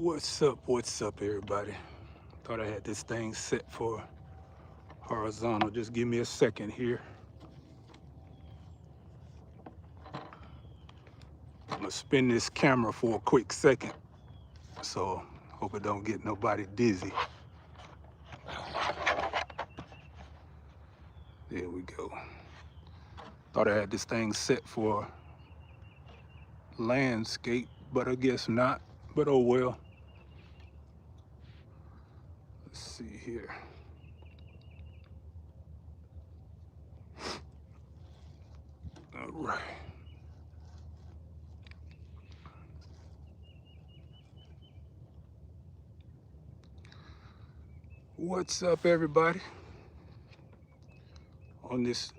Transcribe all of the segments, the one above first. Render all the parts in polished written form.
What's up, everybody? Thought I had this thing set for horizontal. Just give me a second here. I'm gonna spin this camera for a quick second, so hope it don't get nobody dizzy. There we go. Thought I had this thing set for landscape, but I guess not. But oh well. Let's see here. All right. What's up, everybody? On this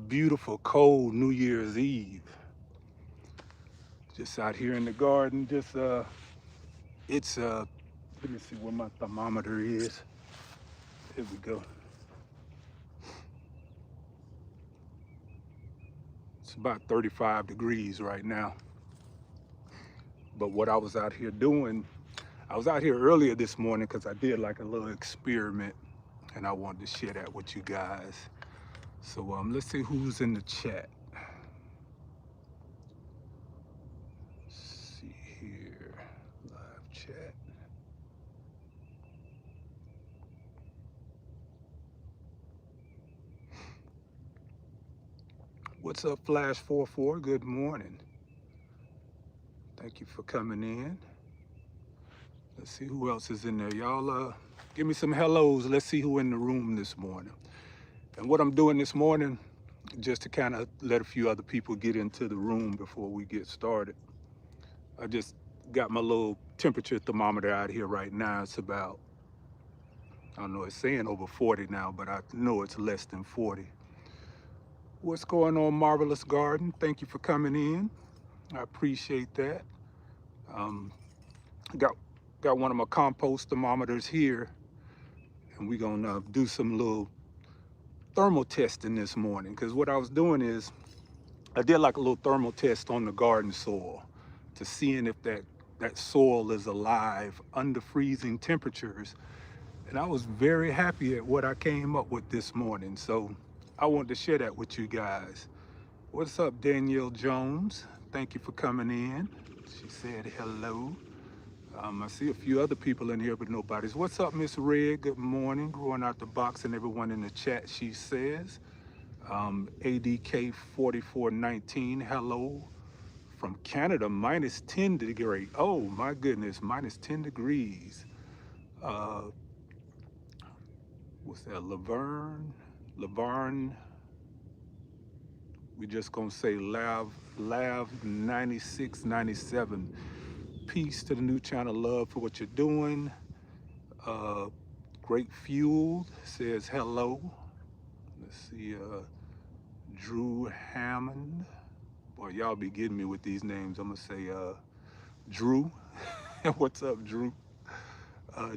beautiful, cold New Year's Eve. Just out here in the garden, it's let me see where my thermometer is. Here we go. It's about 35 degrees right now. But what I was out here doing, I was out here earlier this morning because I did like a little experiment and I wanted to share that with you guys. So let's see who's in the chat. Let's see here, live chat. What's up, Flash 44? Good morning. Thank you for coming in. Let's see who else is in there. Y'all give me some hellos. Let's see who in the room this morning. And what I'm doing this morning, just to kind of let a few other people get into the room before we get started. I just got my little temperature thermometer out here right now. It's about, I don't know, it's saying over 40 now, but I know it's less than 40. What's going on, Marvelous Garden? Thank you for coming in. I appreciate that. Got one of my compost thermometers here, and we're gonna do some little thermal testing this morning, because what I was doing is I did like a little thermal test on the garden soil to seeing if that soil is alive under freezing temperatures. And I was very happy at what I came up with this morning. So I wanted to share that with you guys. What's up, Danielle Jones? Thank you for coming in. She said hello. I see a few other people in here, but nobody's. What's up, Miss Red? Good morning. Growing out the box and everyone in the chat, she says. ADK 4419, hello. From Canada, minus 10 degrees. Oh my goodness, minus 10 degrees. What's that, Laverne? We just gonna say Lav 9697. Peace to the new channel, love for what you're doing. Great Fuel says hello. Let's see, Drew Hammond. Boy, y'all be getting me with these names. I'm gonna say Drew. What's up, Drew?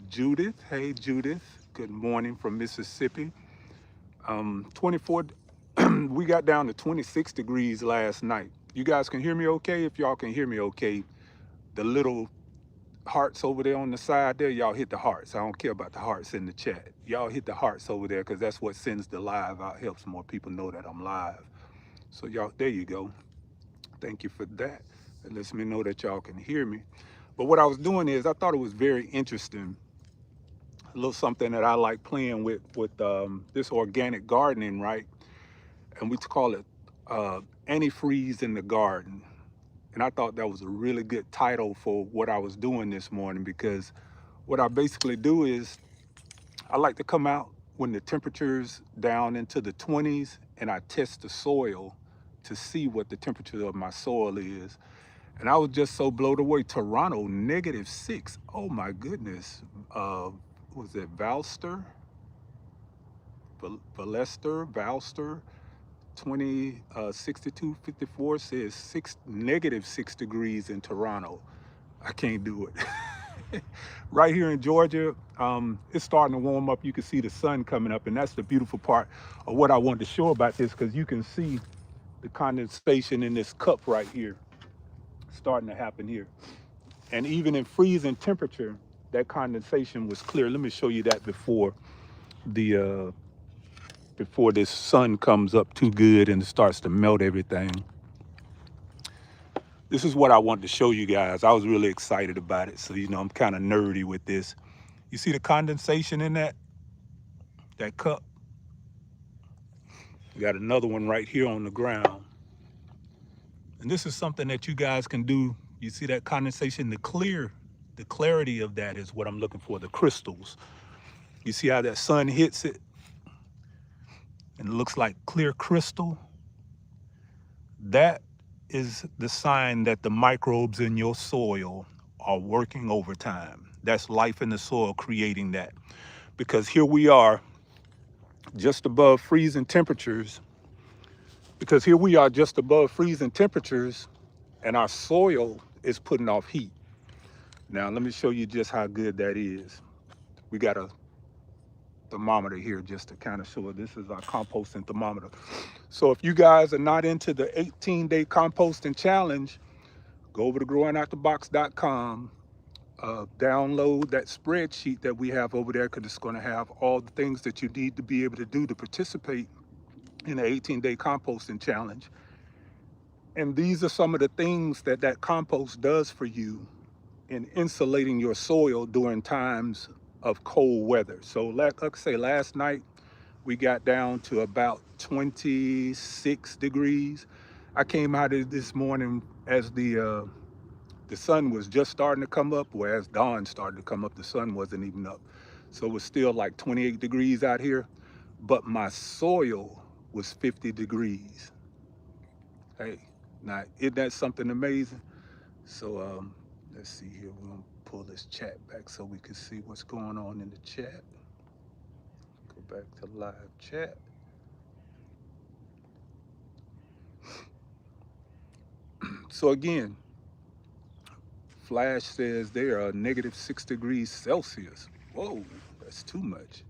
Judith, hey Judith. Good morning from Mississippi. 24, we got down to 26 degrees last night. You guys can hear me okay? If y'all can hear me okay, the little hearts over there on the side there, y'all hit the hearts. I don't care about the hearts in the chat. Y'all hit the hearts over there because that's what sends the live out, helps more people know that I'm live. So y'all, there you go. Thank you for that. It lets me know that y'all can hear me. But what I was doing is I thought it was very interesting. A little something that I like playing with this organic gardening, right? And we call it Antifreeze in the garden. And I thought that was a really good title for what I was doing this morning, because what I basically do is I like to come out when the temperature's down into the 20s and I test the soil to see what the temperature of my soil is. And I was just so blown away. Toronto, -6. Oh my goodness. Was it Valster? 6254 says -6 degrees in Toronto. I can't do it. Right here in Georgia, it's starting to warm up. You can see the sun coming up, and that's the beautiful part of what I wanted to show about this, because you can see the condensation in this cup right here starting to happen here. And even in freezing temperature, that condensation was clear. Let me show you that before this sun comes up too good and it starts to melt everything. This is what I wanted to show you guys. I was really excited about it. So, I'm kind of nerdy with this. You see the condensation in that cup? We got another one right here on the ground. And this is something that you guys can do. You see that condensation, the clarity of that is what I'm looking for, the crystals. You see how that sun hits it and it looks like clear crystal? That is the sign that the microbes in your soil are working overtime. That's life in the soil creating that. Because here we are just above freezing temperatures. And our soil is putting off heat. Now, let me show you just how good that is. We got a thermometer here just to kind of show it. This is our composting thermometer. So if you guys are not into the 18-day composting challenge, go over to growingoutthebox.com, download that spreadsheet that we have over there, because it's going to have all the things that you need to be able to do to participate in the 18-day composting challenge. And these are some of the things that compost does for you in insulating your soil during times of cold weather. So like I say, last night we got down to about 26 degrees. I came out of this morning as the sun was just starting to come up, whereas dawn started to come up, the sun wasn't even up. So it was still like 28 degrees out here, but my soil was 50 degrees. Hey, now isn't that something amazing? So let's see here, we're gonna pull this chat back so we can see what's going on in the chat. Go back to live chat. So again, Flash says they are -6 degrees Celsius. Whoa, that's too much.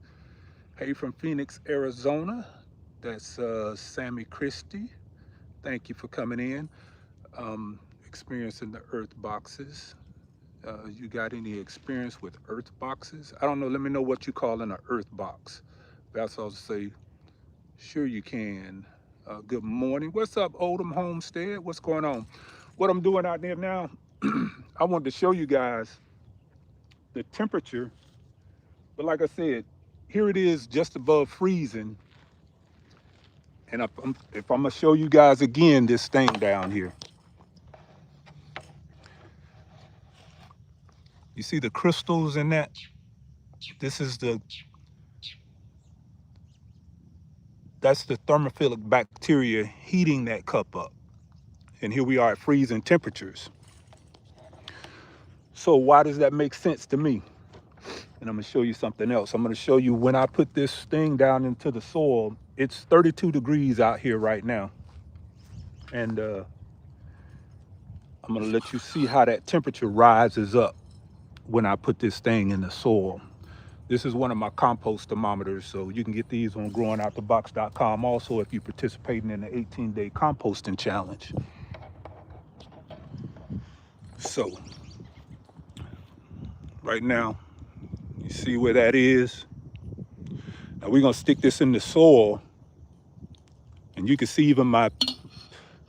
Hey, from Phoenix, Arizona. That's Sammy Christie. Thank you for coming in. Experiencing the earth boxes. You got any experience with earth boxes? I don't know. Let me know what you call in an earth box. That's all to say. Sure you can. Good morning. What's up, Oldham Homestead? What's going on? What I'm doing out there now, I wanted to show you guys the temperature. But like I said, here it is just above freezing. And if I'm gonna show you guys again this thing down here. You see the crystals in that? That's the thermophilic bacteria heating that cup up. And here we are at freezing temperatures. So why does that make sense to me? And I'm gonna show you something else. I'm gonna show you when I put this thing down into the soil, it's 32 degrees out here right now. And I'm gonna let you see how that temperature rises up when I put this thing in the soil. This is one of my compost thermometers, so you can get these on growingoutthebox.com also if you're participating in the 18-day composting challenge. So, right now, you see where that is? Now we're gonna stick this in the soil, and you can see even my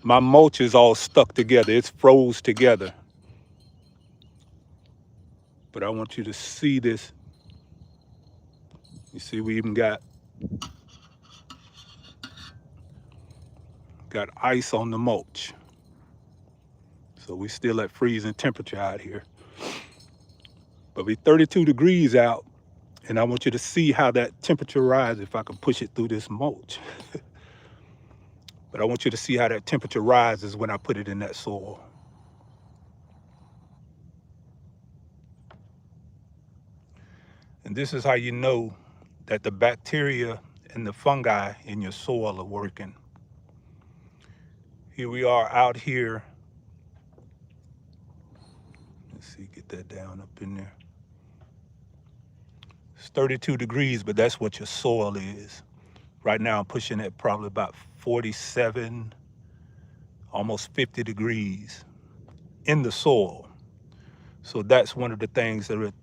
mulch is all stuck together. It's froze together. But I want you to see this. You see, we even got ice on the mulch. So we still at freezing temperature out here. But we 32 degrees out, and I want you to see how that temperature rises if I can push it through this mulch. But I want you to see how that temperature rises when I put it in that soil. And this is how you know that the bacteria and the fungi in your soil are working. Here we are out here. Let's see, get that down up in there. It's 32 degrees, but that's what your soil is. Right now I'm pushing it probably about 47, almost 50 degrees in the soil. So that's one of the things that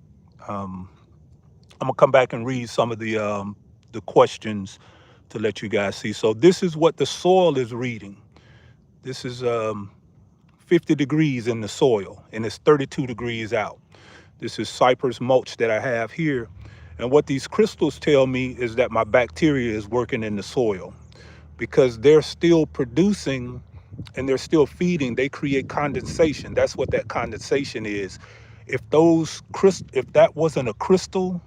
I'm gonna come back and read some of the questions to let you guys see. So this is what the soil is reading. This is 50 degrees in the soil, and it's 32 degrees out. This is cypress mulch that I have here. And what these crystals tell me is that my bacteria is working in the soil, because they're still producing and they're still feeding. They create condensation. That's what that condensation is. If that wasn't a crystal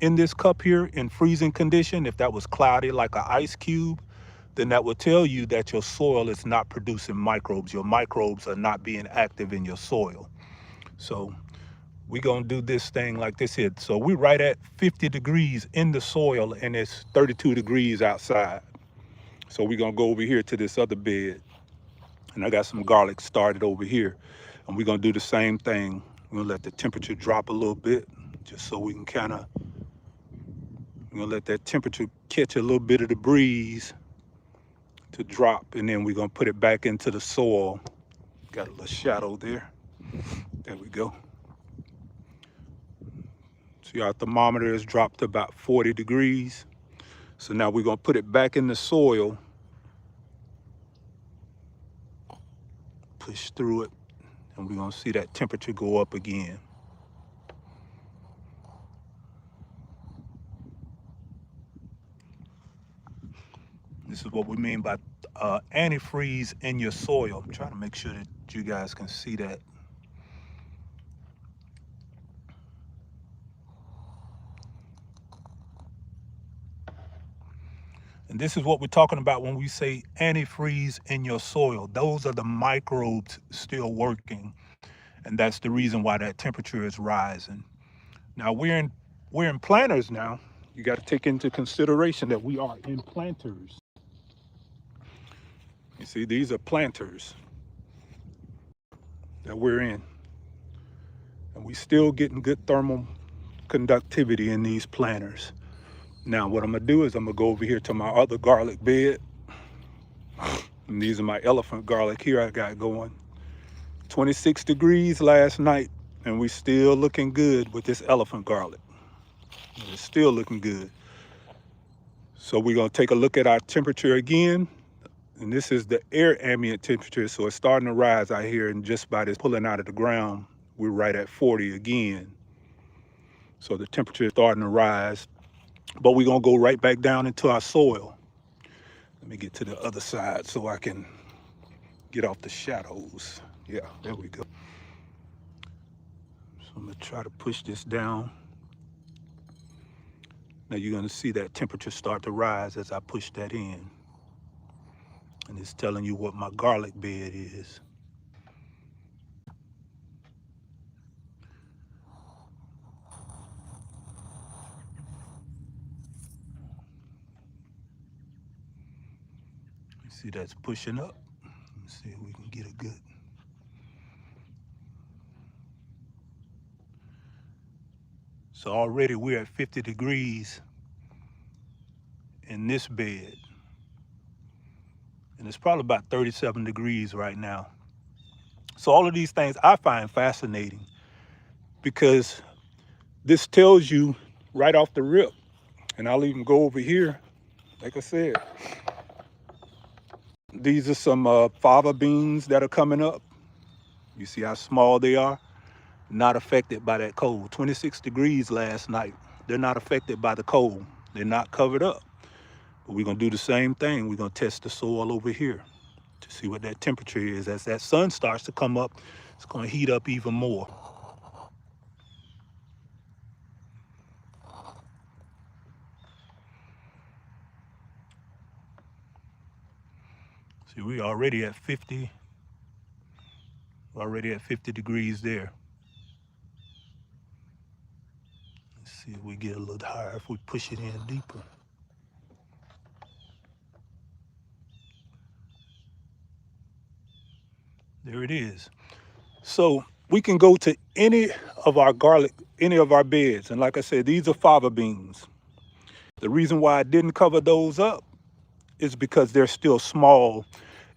in this cup here in freezing condition, if that was cloudy like an ice cube, then that would tell you that your soil is not producing microbes. Your microbes are not being active in your soil. So we're gonna do this thing like this here. So we're right at 50 degrees in the soil, and it's 32 degrees outside. So we're gonna go over here to this other bed, and I got some garlic started over here, and we're gonna do the same thing. We're gonna let the temperature drop a little bit, just so we can we're gonna let that temperature catch a little bit of the breeze to drop, and then we're gonna put it back into the soil. Got a little shadow there. There we go. See, our thermometer has dropped to about 40 degrees. So now we're gonna put it back in the soil, push through it, and we're gonna see that temperature go up again. This is what we mean by antifreeze in your soil. I'm trying to make sure that you guys can see that. And this is what we're talking about when we say antifreeze in your soil. Those are the microbes still working, and that's the reason why that temperature is rising. Now we're in planters now. You got to take into consideration that we are in planters. You see, these are planters that we're in, and we still getting good thermal conductivity in these planters. Now what I'm gonna do is I'm gonna go over here to my other garlic bed, and these are my elephant garlic here I got going. 26 degrees last night, and we still looking good with this elephant garlic. It's still looking good. So we're gonna take a look at our temperature again, and this is the air ambient temperature, so it's starting to rise out here, and just by this pulling out of the ground, we're right at 40 again. So the temperature is starting to rise, but we're gonna go right back down into our soil. Let me get to the other side so I can get off the shadows. Yeah, there we go. So I'm gonna try to push this down. Now you're gonna see that temperature start to rise as I push that in. And it's telling you what my garlic bed is. You see that's pushing up. Let's see if we can get a good. So already we're at 50 degrees in this bed. And it's probably about 37 degrees right now. So all of these things I find fascinating, because this tells you right off the rip, and I'll even go over here, like I said, these are some fava beans that are coming up. You see how small they are? Not affected by that cold. 26 degrees last night. They're not affected by the cold. They're not covered up. But we're gonna do the same thing. We're gonna test the soil over here to see what that temperature is. As that sun starts to come up, it's gonna heat up even more. See, we're already at 50. We're already at 50 degrees there. Let's see if we get a little higher if we push it in deeper. There it is. So we can go to any of our beds. And like I said, these are fava beans. The reason why I didn't cover those up is because they're still small,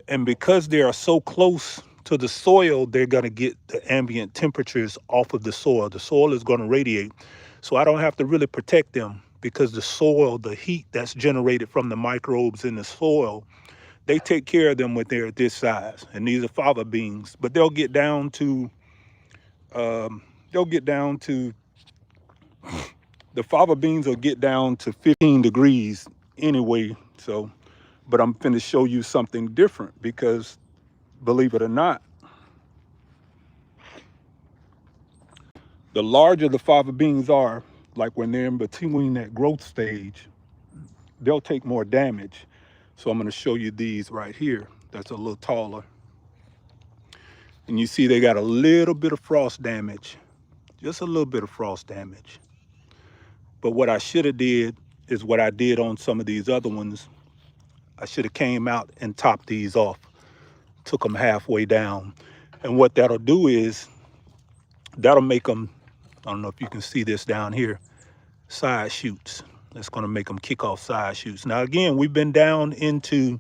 and because they are so close to the soil, they're going to get the ambient temperatures off of the soil. The soil is going to radiate. So I don't have to really protect them because the soil, the heat that's generated from the microbes in the soil, they take care of them when they're this size. And these are fava beans, but they'll get down to, the fava beans will get down to 15 degrees anyway. So, but I'm finna show you something different because believe it or not, the larger the fava beans are, like when they're in between that growth stage, they'll take more damage. So I'm going to show you these right here. That's a little taller. And you see they got a little bit of frost damage, just a little bit of frost damage. But what I should have did is what I did on some of these other ones. I should have came out and topped these off, took them halfway down. And what that'll do is that'll make them, I don't know if you can see this down here, side shoots. That's going to make them kick off side shoots. Now, again, we've been down into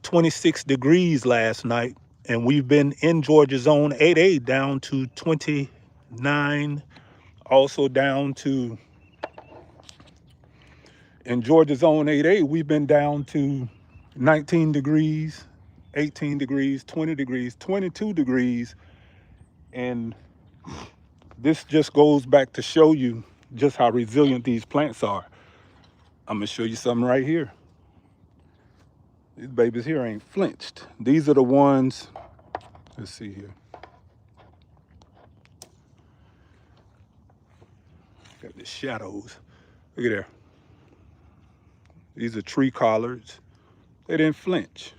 26 degrees last night, and we've been in Georgia zone 8A down to 29, also down to, in Georgia zone 8A, we've been down to 19 degrees, 18 degrees, 20 degrees, 22 degrees. And this just goes back to show you just how resilient these plants are. I'm gonna show you something right here. These babies here ain't flinched. These are the ones, let's see here. Got the shadows. Look at there. These are tree collards. They didn't flinch.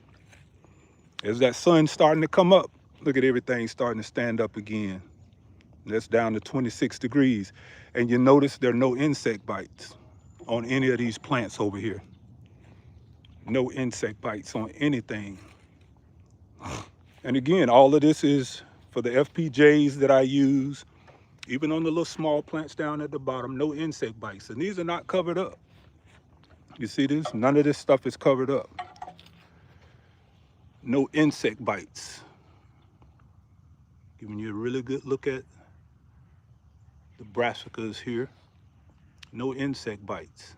As that sun starting to come up, look at everything starting to stand up again. That's down to 26 degrees. And you notice there are no insect bites on any of these plants over here. No insect bites on anything. And again, all of this is for the FPJs that I use. Even on the little small plants down at the bottom, no insect bites. And these are not covered up. You see this? None of this stuff is covered up. No insect bites. Giving you a really good look at the brassicas here. No insect bites.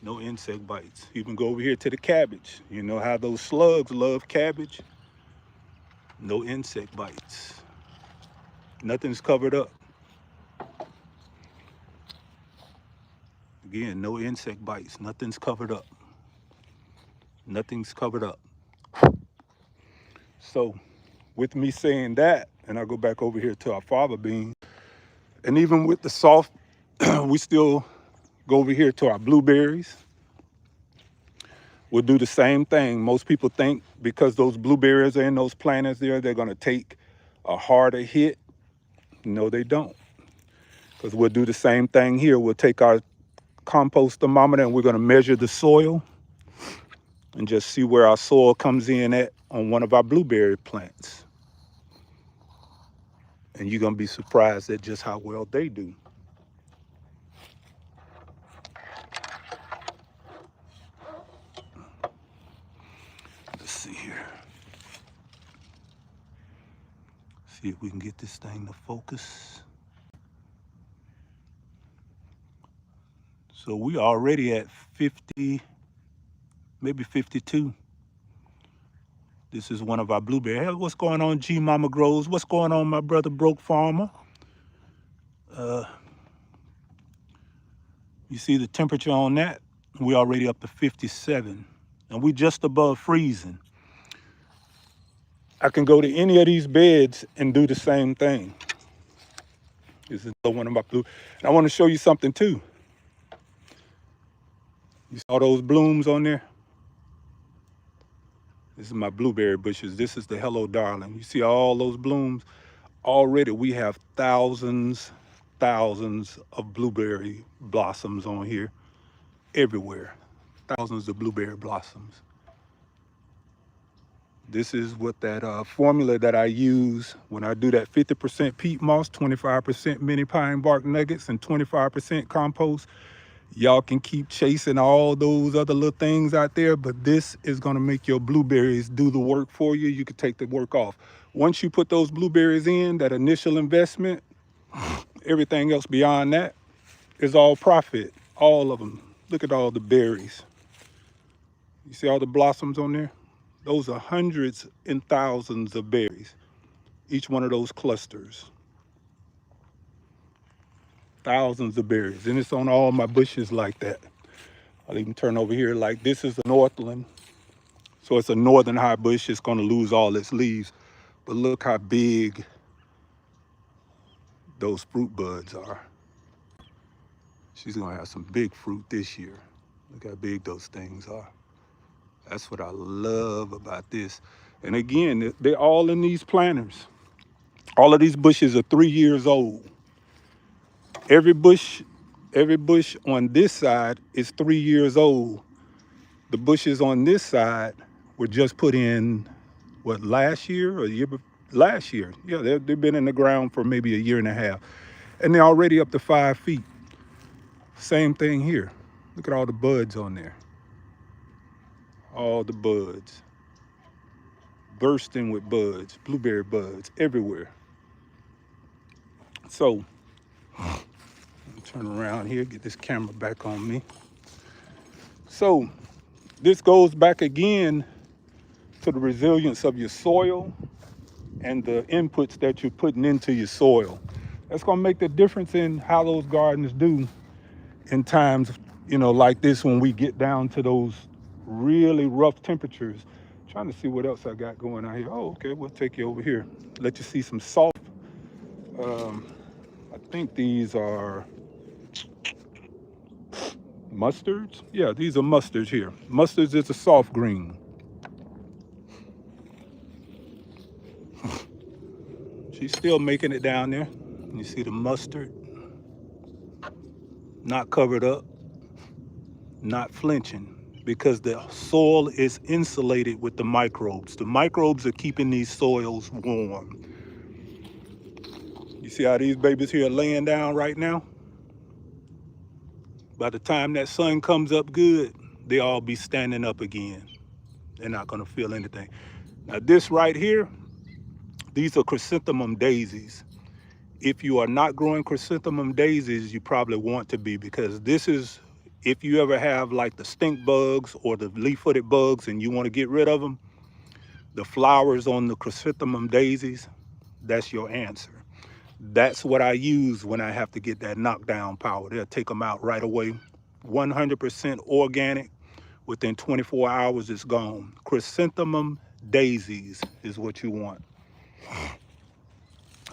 No insect bites. You can go over here to the cabbage. You know how those slugs love cabbage? No insect bites. Nothing's covered up. Again, no insect bites. Nothing's covered up. Nothing's covered up. So with me saying that, and I'll go back over here to our fava bean, and even with the soft, we still go over here to our blueberries. We'll do the same thing. Most people think because those blueberries are in those planters there, they're gonna take a harder hit. No, they don't. Because we'll do the same thing here. We'll take our compost thermometer and we're gonna measure the soil and just see where our soil comes in at on one of our blueberry plants. And you're gonna be surprised at just how well they do. Let's see here. See if we can get this thing to focus. So we already at 50, maybe 52. This is one of our blueberry. Hey, what's going on, G Mama Grows? What's going on, my brother Broke Farmer? You see the temperature on that? We're already up to 57, and we just above freezing. I can go to any of these beds and do the same thing. This is one of my blue. And I want to show you something too. You saw those blooms on there? This is my blueberry bushes. This is the Hello Darling. You see all those blooms? Already we have thousands of blueberry blossoms on here. Everywhere. Thousands of blueberry blossoms. This is what that formula that I use when I do that 50% peat moss, 25% mini pine bark nuggets, and 25% compost. Y'all can keep chasing all those other little things out there, but this is gonna make your blueberries do the work for you. You can take the work off. Once you put those blueberries in, that initial investment, everything else beyond that is all profit, all of them. Look at all the berries. You see all the blossoms on there? Those are hundreds and thousands of berries, each one of those clusters. Thousands of berries, and it's on all my bushes like that. I'll even turn over here, like this is a northland. So it's a northern high bush. It's gonna lose all its leaves. But look how big those fruit buds are. She's gonna have some big fruit this year. Look how big those things are. That's what I love about this. And again, they're all in these planters. All of these bushes are 3 years old. Every bush on this side is 3 years old. The bushes on this side were just put in, what, last year or the year before? Last year. Yeah, they've been in the ground for maybe a year and a half. And they're already up to 5 feet. Same thing here. Look at all the buds on there. All the buds. Bursting with buds, blueberry buds everywhere. So, turn around here, get this camera back on me. So, this goes back again to the resilience of your soil and the inputs that you're putting into your soil. That's gonna make the difference in how those gardens do in times, like this, when we get down to those really rough temperatures. Trying to see what else I got going on here. Oh, okay, we'll take you over here. Let you see some soft, I think these are mustards. Yeah, these are mustards here. Mustards is a soft green. She's still making it down there. You see the mustard, not covered up, not flinching, because the soil is insulated with the microbes. The microbes are keeping these soils warm. You see how these babies here are laying down right now? By the time that sun comes up good, they all be standing up again. They're not gonna feel anything. Now this right here, these are chrysanthemum daisies. If you are not growing chrysanthemum daisies, you probably want to be, because this is, if you ever have like the stink bugs or the leaf-footed bugs and you want to get rid of them, the flowers on the chrysanthemum daisies, that's your answer. That's what I use when I have to get that knockdown power. They'll take them out right away. 100% organic. Within 24 hours, it's gone. Chrysanthemum daisies is what you want.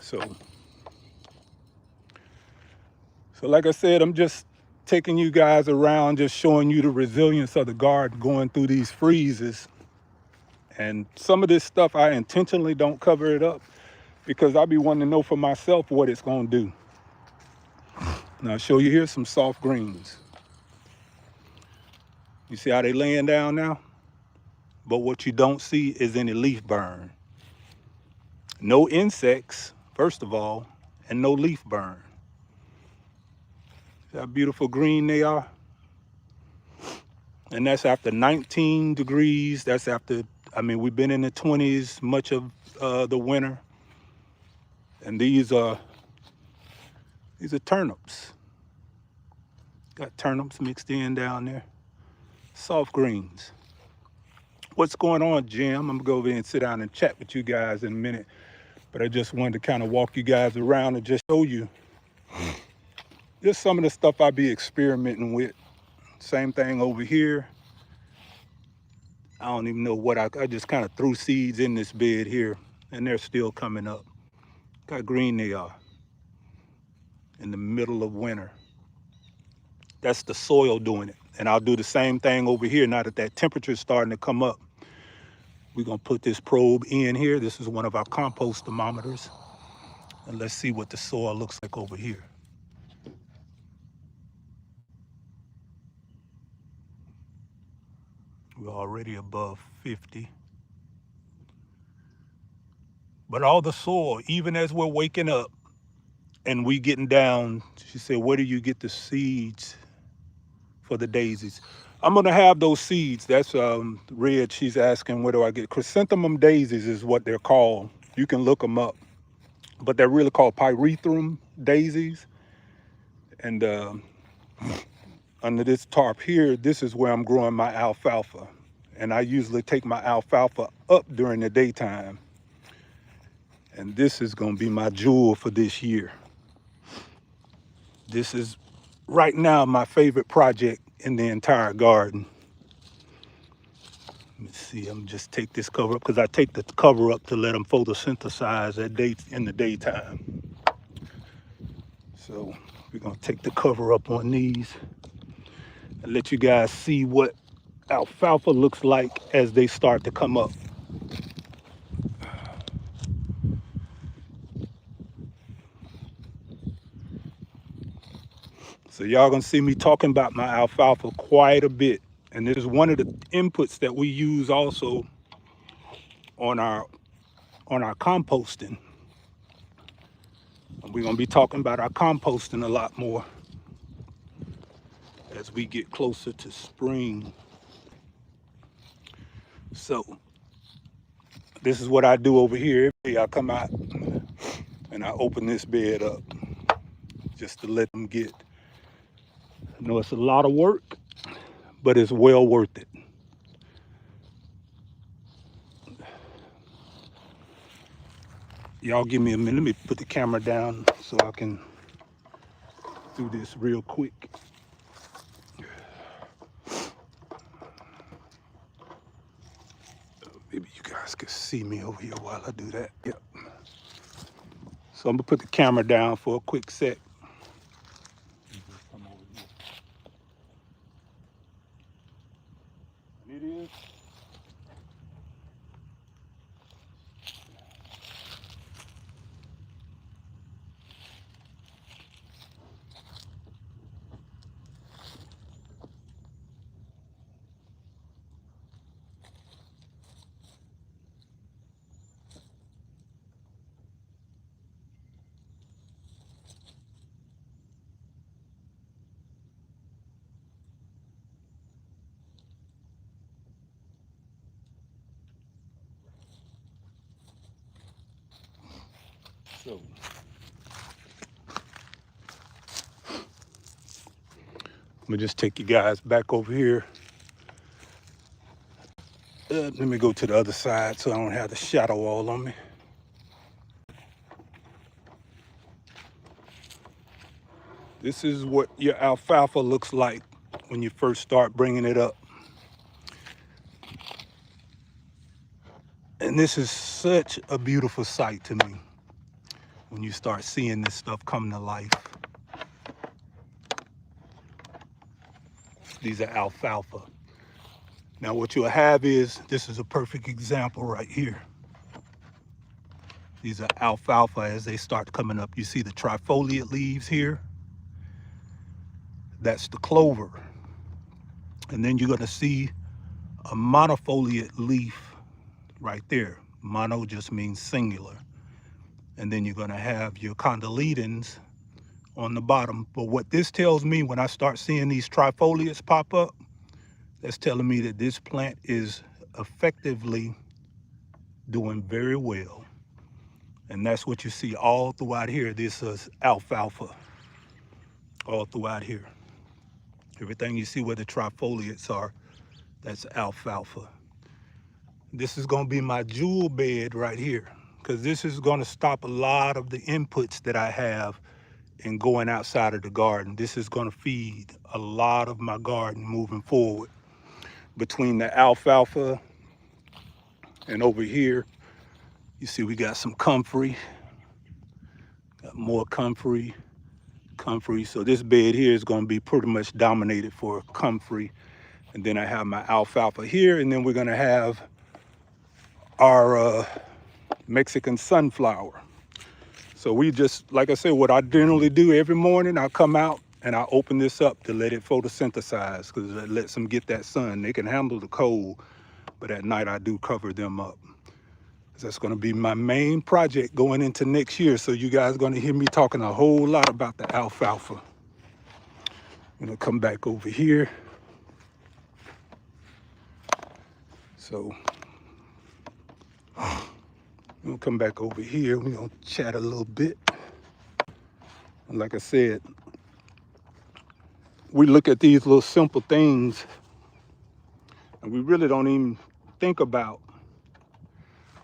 So like I said, I'm just taking you guys around, just showing you the resilience of the garden going through these freezes. And some of this stuff, I intentionally don't cover it up because I be wanting to know for myself what it's gonna do. Now I'll show you here some soft greens. You see how they laying down now? But what you don't see is any leaf burn. No insects, first of all, and no leaf burn. See how beautiful green they are? And that's after 19 degrees. That's after, we've been in the 20s much of the winter. And these are turnips. Got turnips mixed in down there. Soft greens. What's going on, Jim? I'm gonna go over there and sit down and chat with you guys in a minute. But I just wanted to kind of walk you guys around and just show you just some of the stuff I be experimenting with. Same thing over here. I don't even know what I just kind of threw seeds in this bed here, and they're still coming up. Look how green they are in the middle of winter. That's the soil doing it. And I'll do the same thing over here now that temperature is starting to come up. We're gonna put this probe in here. This is one of our compost thermometers. And let's see what the soil looks like over here. We're already above 50. But all the soil, even as we're waking up and we getting down, she said, where do you get the seeds? for the daisies. I'm gonna have those seeds. That's Red, she's asking where do I get chrysanthemum daisies is what they're called. You can look them up, but they're really called pyrethrum daisies. And under this tarp here, this is where I'm growing my alfalfa. And I usually take my alfalfa up during the daytime. And this is gonna be my jewel for this year. This is right now my favorite project in the entire garden. Let me see, I'm just take this cover up because I take the cover up to let them photosynthesize in the daytime. So we're gonna take the cover up on these and let you guys see what alfalfa looks like as they start to come up. So y'all gonna see me talking about my alfalfa quite a bit. And this is one of the inputs that we use also on our composting. And we're gonna be talking about our composting a lot more as we get closer to spring. So this is what I do over here. Every day I come out and I open this bed up just to let them get. I know it's a lot of work, but it's well worth it. Y'all give me a minute. Let me put the camera down so I can do this real quick. Maybe you guys can see me over here while I do that. Yep. So I'm gonna put the camera down for a quick sec. And it is. So I'm gonna just take you guys back over here. Let me go to the other side so I don't have the shadow all on me. This is what your alfalfa looks like when you first start bringing it up. And this is such a beautiful sight to me when you start seeing this stuff come to life. These are alfalfa. Now what you'll have is, this is a perfect example right here. These are alfalfa as they start coming up. You see the trifoliate leaves here? That's the clover. And then you're gonna see a monofoliate leaf right there. Mono just means singular. And then you're gonna have your condyletons on the bottom. But what this tells me when I start seeing these trifoliates pop up, that's telling me that this plant is effectively doing very well. And that's what you see all throughout here. This is alfalfa all throughout here. Everything you see where the trifoliates are, that's alfalfa. This is gonna be my jewel bed right here, because this is gonna stop a lot of the inputs that I have in going outside of the garden. This is gonna feed a lot of my garden moving forward. Between the alfalfa and over here, you see we got some comfrey, got more comfrey. So this bed here is gonna be pretty much dominated for comfrey. And then I have my alfalfa here, and then we're gonna have our Mexican sunflower. So we just, like I said, what I generally do every morning, I come out and I open this up to let it photosynthesize, because it lets them get that sun. They can handle the cold, but at night I do cover them up. That's gonna be my main project going into next year. So you guys are gonna hear me talking a whole lot about the alfalfa. I'm gonna come back over here. So I'm gonna come back over here. We're gonna chat a little bit. And like I said, we look at these little simple things and we really don't even think about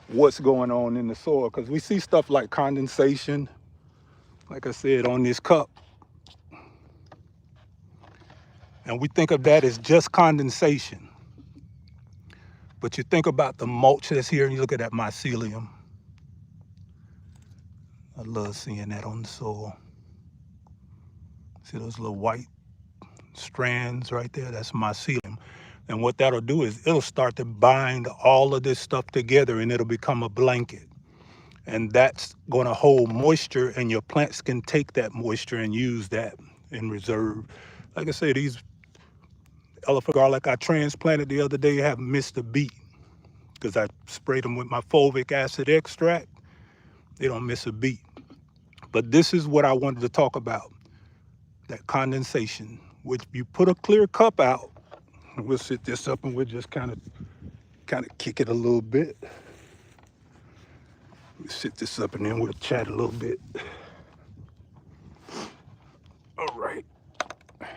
what's going on in the soil, because we see stuff like condensation, like I said, on this cup. And we think of that as just condensation. But you think about the mulch that's here and you look at that mycelium. I love seeing that on the soil. See those little white strands right there? That's mycelium. And what that'll do is it'll start to bind all of this stuff together and it'll become a blanket. And that's going to hold moisture, and your plants can take that moisture and use that in reserve. Like I say, these elephant garlic I transplanted the other day haven't missed a beat because I sprayed them with my fulvic acid extract. They don't miss a beat. But this is what I wanted to talk about, that condensation, which you put a clear cup out, and we'll sit this up and we'll just kind of kick it a little bit. We'll sit this up and then we'll chat a little bit. All right. Let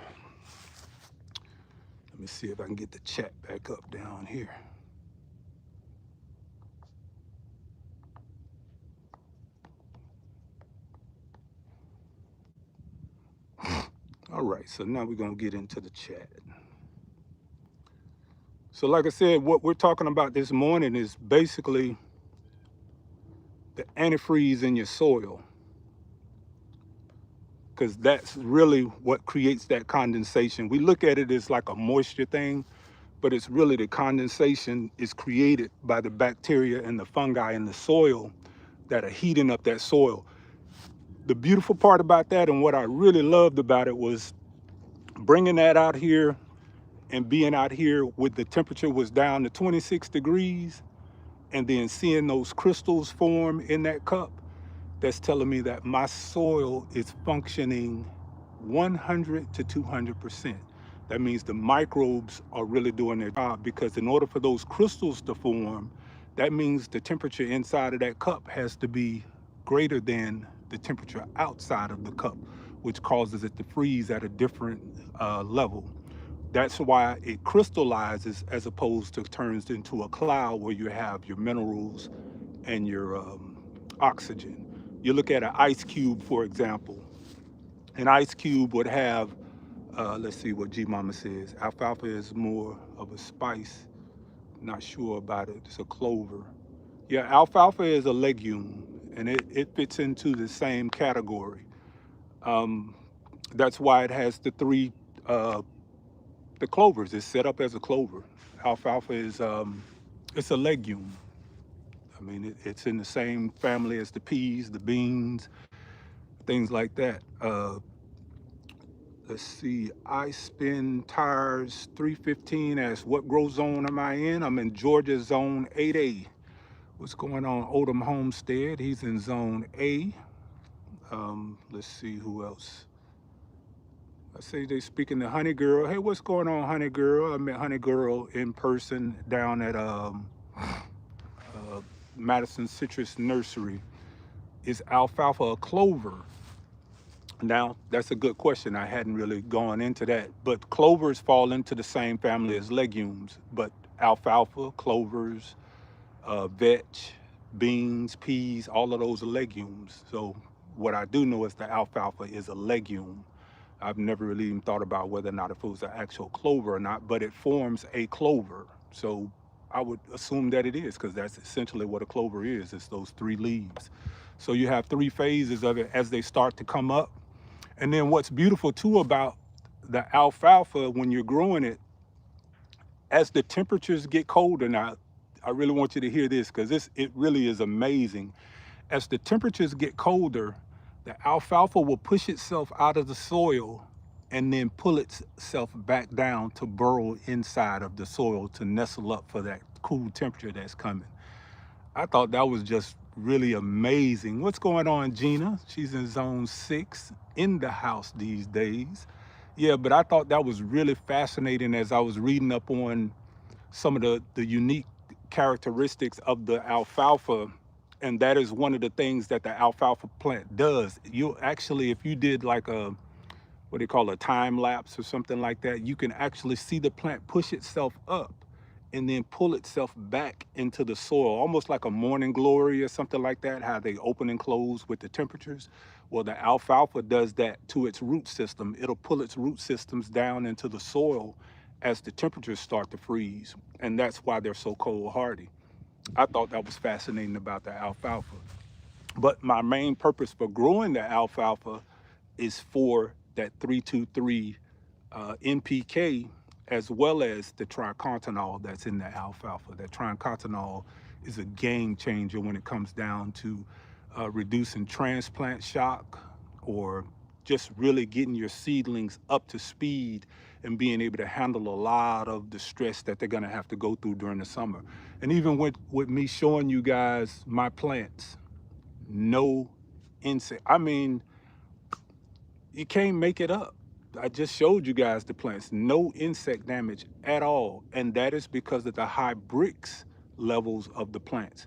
me see if I can get the chat back up down here. All right, so now we're gonna get into the chat. So like I said, what we're talking about this morning is basically the antifreeze in your soil, because that's really what creates that condensation. We look at it as like a moisture thing, but it's really the condensation is created by the bacteria and the fungi in the soil that are heating up that soil. The beautiful part about that, and what I really loved about it, was bringing that out here and being out here with the temperature was down to 26 degrees and then seeing those crystals form in that cup. That's telling me that my soil is functioning 100 to 200%. That means the microbes are really doing their job, because in order for those crystals to form, that means the temperature inside of that cup has to be greater than the temperature outside of the cup, which causes it to freeze at a different level. That's why it crystallizes as opposed to turns into a cloud where you have your minerals and your oxygen. You look at an ice cube, for example. An ice cube would have, let's see what G Mama says. Alfalfa is more of a spice. Not sure about it. It's a clover. Yeah, alfalfa is a legume, and it fits into the same category. That's why it has the three, the clovers. It's set up as a clover. Alfalfa is, it's a legume. I mean, it's in the same family as the peas, the beans, things like that. Let's see, I spin tires 315 asks, what grow zone am I in? I'm in Georgia zone 8A. What's going on? Odom Homestead, he's in zone A. Let's see who else. I say they speaking to Honey Girl. Hey, what's going on, Honey Girl? I met Honey Girl in person down at Madison Citrus Nursery. Is alfalfa a clover? Now, that's a good question. I hadn't really gone into that, but clovers fall into the same family as legumes, but alfalfa, clovers, vetch, beans, peas, all of those are legumes. So what I do know is that alfalfa is a legume. I've never really even thought about whether or not if it was an actual clover or not, but it forms a clover. So I would assume that it is, because that's essentially what a clover is. It's those three leaves. So you have three phases of it as they start to come up. And then what's beautiful too about the alfalfa when you're growing it, as the temperatures get colder, now I really want you to hear this, because it really is amazing. As the temperatures get colder, the alfalfa will push itself out of the soil and then pull itself back down to burrow inside of the soil to nestle up for that cool temperature that's coming. I thought that was just really amazing. What's going on, Gina? She's in zone 6, in the house these days. Yeah, but I thought that was really fascinating as I was reading up on some of the unique characteristics of the alfalfa. And that is one of the things that the alfalfa plant does. You actually, if you did like a, what do you call a time lapse or something like that, you can actually see the plant push itself up and then pull itself back into the soil, almost like a morning glory or something like that, how they open and close with the temperatures. Well, the alfalfa does that to its root system. It'll pull its root systems down into the soil as the temperatures start to freeze. And that's why they're so cold hardy. I thought that was fascinating about the alfalfa. But my main purpose for growing the alfalfa is for that 323 NPK, as well as the tricontinol that's in the alfalfa. That tricontinol is a game changer when it comes down to reducing transplant shock, or just really getting your seedlings up to speed and being able to handle a lot of the stress that they're going to have to go through during the summer. And even with me showing you guys my plants, no insect. I mean, you can't make it up. I just showed you guys the plants, no insect damage at all. And that is because of the high Brix levels of the plants.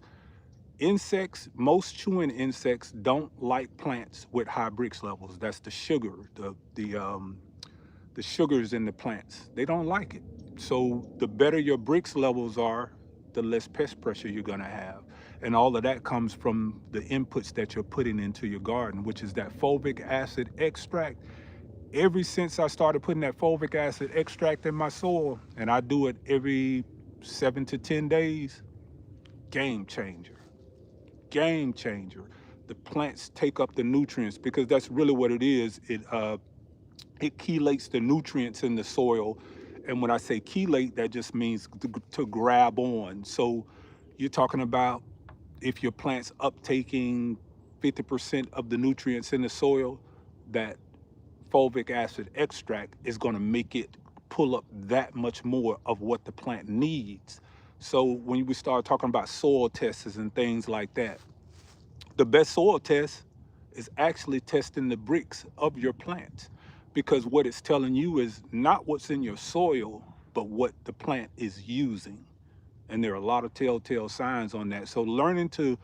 Insects, most chewing insects don't like plants with high Brix levels. That's the sugar, the sugars in the plants. They don't like it. So the better your Brix levels are, the less pest pressure you're gonna have. And all of that comes from the inputs that you're putting into your garden, which is that fulvic acid extract. Ever since I started putting that fulvic acid extract in my soil, and I do it every 7 to 10 days, game changer, game changer. The plants take up the nutrients, because that's really what it is. It chelates the nutrients in the soil. And when I say chelate, that just means to grab on. So you're talking about, if your plant's uptaking 50% of the nutrients in the soil, that fulvic acid extract is going to make it pull up that much more of what the plant needs. So when we start talking about soil tests and things like that, the best soil test is actually testing the Brix of your plants, because what it's telling you is not what's in your soil, but what the plant is using. And there are a lot of telltale signs on that. So learning to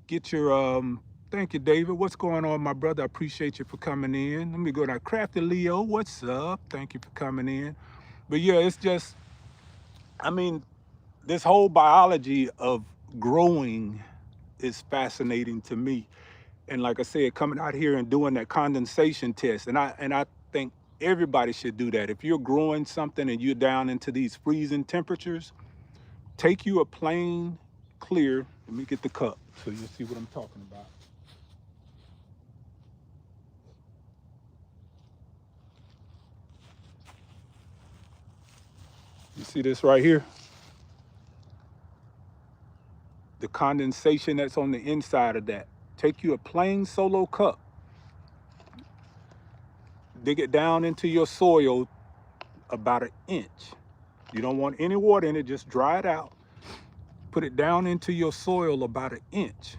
get your, thank you, David. What's going on, my brother? I appreciate you for coming in. Let me go down. Crafty Leo, what's up? Thank you for coming in. But yeah, it's just, I mean, this whole biology of growing is fascinating to me. And like I said, coming out here and doing that condensation test, and I think everybody should do that. If you're growing something and you're down into these freezing temperatures, take you a plain, clear, let me get the cup so you'll see what I'm talking about. You see this right here? The condensation that's on the inside of that. Take you a plain solo cup, dig it down into your soil about 1 inch. You don't want any water in it, just dry it out. Put it down into your soil about 1 inch.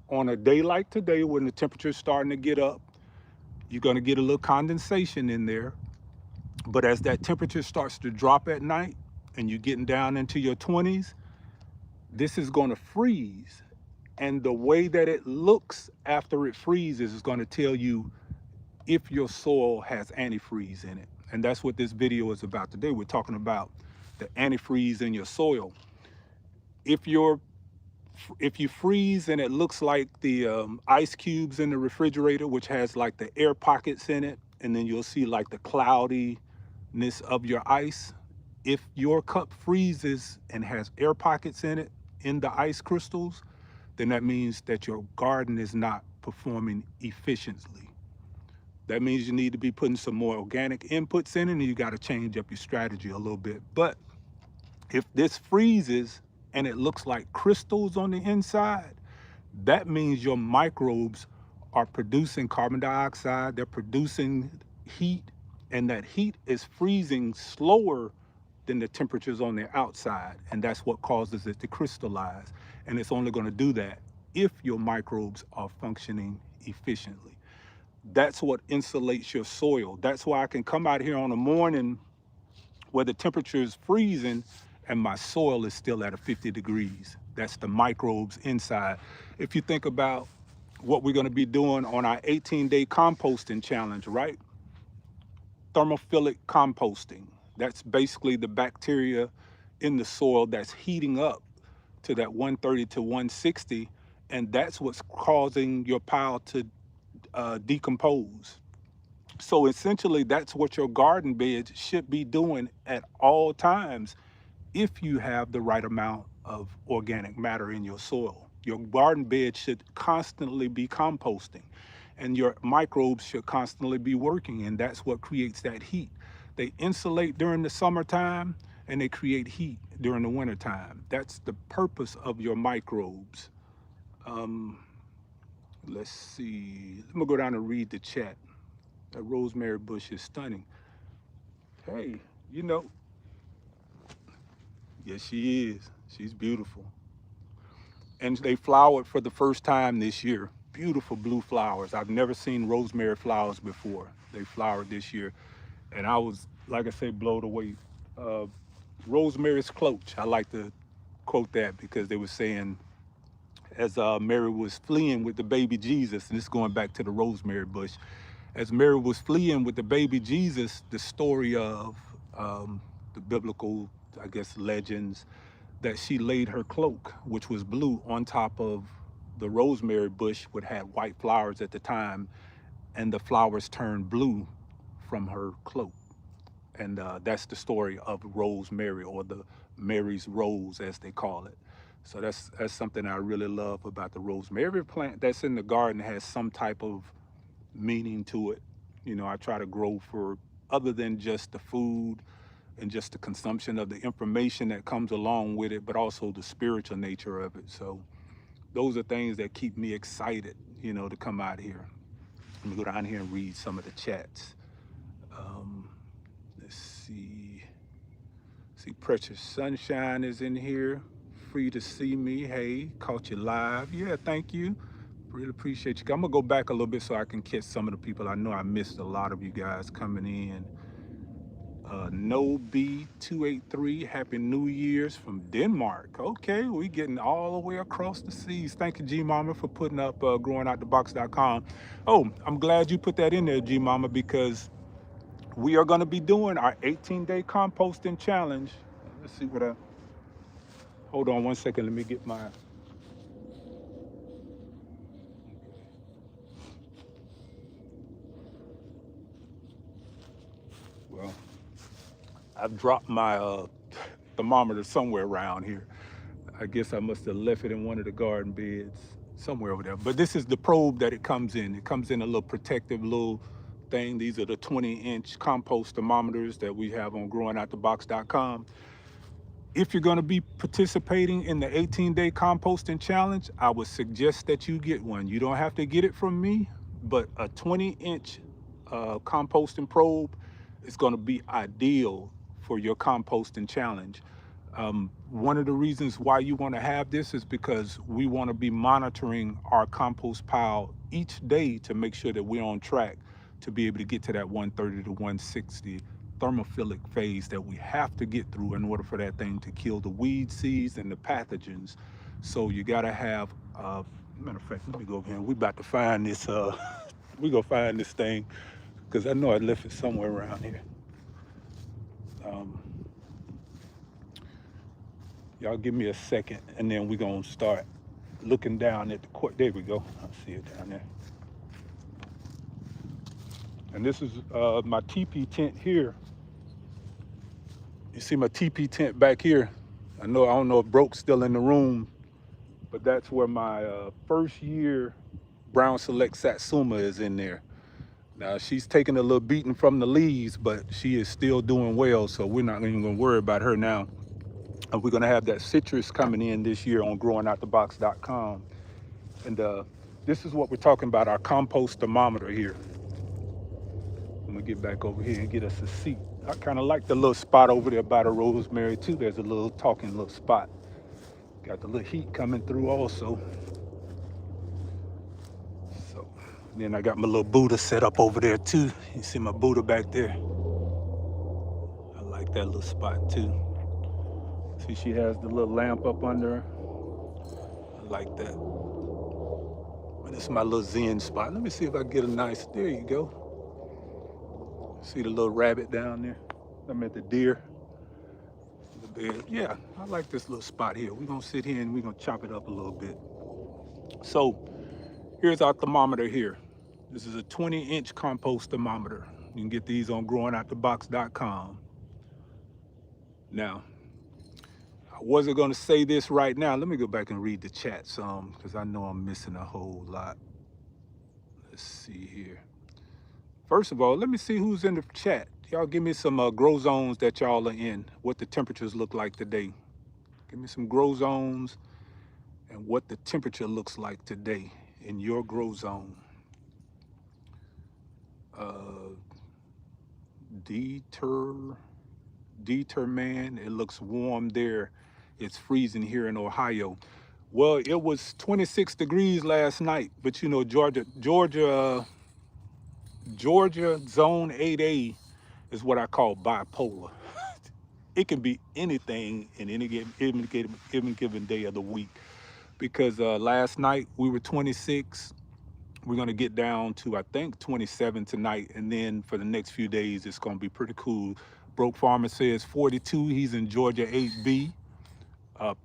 On a day like today, when the temperature's starting to get up, you're gonna get a little condensation in there. But as that temperature starts to drop at night and you're getting down into your 20s, this is gonna freeze. And the way that it looks after it freezes is gonna tell you if your soil has antifreeze in it. And that's what this video is about today. We're talking about the antifreeze in your soil. If you freeze and it looks like the ice cubes in the refrigerator, which has like the air pockets in it, and then you'll see like the cloudiness of your ice. If your cup freezes and has air pockets in it, in the ice crystals, then that means that your garden is not performing efficiently. That means you need to be putting some more organic inputs in, and you got to change up your strategy a little bit. But if this freezes and it looks like crystals on the inside, that means your microbes are producing carbon dioxide, they're producing heat, and that heat is freezing slower than the temperatures on the outside. And that's what causes it to crystallize. And it's only going to do that if your microbes are functioning efficiently. That's what insulates your soil. That's why I can come out here on a morning where the temperature is freezing and my soil is still at a 50 degrees. That's the microbes inside. If you think about what we're going to be doing on our 18-day composting challenge, right? Thermophilic composting. That's basically the bacteria in the soil that's heating up to that 130 to 160, and that's what's causing your pile to decompose. So essentially, that's what your garden beds should be doing at all times if you have the right amount of organic matter in your soil. Your garden bed should constantly be composting, and your microbes should constantly be working, and that's what creates that heat. They insulate during the summertime and they create heat during the wintertime. That's the purpose of your microbes. Um, let's see. I'm gonna go down and read the chat. That rosemary bush is stunning. Hey, you know, yes, she is. She's beautiful. And they flowered for the first time this year. Beautiful blue flowers. I've never seen rosemary flowers before. They flowered this year. And I was, like I say, blown away. Uh, Rosemary's cloche. I like to quote that because they were saying as Mary was fleeing with the baby Jesus, and this is going back to the rosemary bush, as Mary was fleeing with the baby Jesus, the story of the biblical, I guess, legends, that she laid her cloak, which was blue, on top of the rosemary bush, which had white flowers at the time, and the flowers turned blue from her cloak. And that's the story of rosemary, or the Mary's rose, as they call it. So that's something I really love about the rosemary. Every plant that's in the garden has some type of meaning to it. You know, I try to grow for other than just the food and just the consumption of the information that comes along with it, but also the spiritual nature of it. So those are things that keep me excited, you know, to come out here. Let me go down here and read some of the chats. Um, let's see. See, Precious Sunshine is in here. Free to see me. Hey, caught you live. Yeah, thank you. Really appreciate you. I'm gonna go back a little bit so I can catch some of the people. I know I missed a lot of you guys coming in. No B283, Happy New Year's from Denmark. Okay, we getting all the way across the seas. Thank you, G Mama, for putting up growingoutthebox.com. Oh, I'm glad you put that in there, G Mama, because we are gonna be doing our 18-day composting challenge. Let's see what hold on one second, let me get my, well, I've dropped my thermometer somewhere around here. I guess I must have left it in one of the garden beds somewhere over there. But this is the probe that it comes in. It comes in a little protective little thing. These are the 20-inch compost thermometers that we have on growingoutthebox.com. If you're going to be participating in the 18-day composting challenge, I would suggest that you get one. You don't have to get it from me, but a 20-inch composting probe is going to be ideal for your composting challenge. One of the reasons why you want to have this is because we want to be monitoring our compost pile each day to make sure that we're on track to be able to get to that 130 to 160 thermophilic phase that we have to get through in order for that thing to kill the weed seeds and the pathogens. So you got to have, matter of fact, let me go over here. We about to find this, we gonna find this thing because I know I left it somewhere around here. Y'all give me a second and then we're gonna start looking down at the court. There we go, I see it down there. And this is my teepee tent here. You see my teepee tent back here? I don't know if Broke's still in the room, but that's where my first year Brown Select Satsuma is in there. Now she's taking a little beating from the leaves, but she is still doing well, so we're not even gonna worry about her now. And we're gonna have that citrus coming in this year on growingoutthebox.com. And this is what we're talking about, our compost thermometer here. I'm gonna get back over here and get us a seat. I kind of like the little spot over there by the rosemary too. There's a little talking little spot. Got the little heat coming through also. So And then I got my little Buddha set up over there too. You see my Buddha back there? I like that little spot too. See, she has the little lamp up under her. I like that. But it's my little Zen spot. Let me see if I can get a nice, there you go. See the little rabbit down there? I meant the deer. The bed. Yeah, I like this little spot here. We're gonna sit here and we're gonna chop it up a little bit. So here's our thermometer here. This is a 20-inch compost thermometer. You can get these on growingoutthebox.com. Now, I wasn't gonna say this right now. Let me go back and read the chat some, because I know I'm missing a whole lot. Let's see here. First of all, let me see who's in the chat. Y'all give me some grow zones that y'all are in, what the temperatures look like today. Give me some grow zones and what the temperature looks like today in your grow zone. Man, it looks warm there. It's freezing here in Ohio. Well, it was 26 degrees last night, but you know, Georgia zone 8A is what I call bipolar. It can be anything in any given day of the week, because last night we were 26. We're gonna get down to, I think, 27 tonight, and then for the next few days it's gonna be pretty cool. Broke Farmer says 42. He's in Georgia 8B.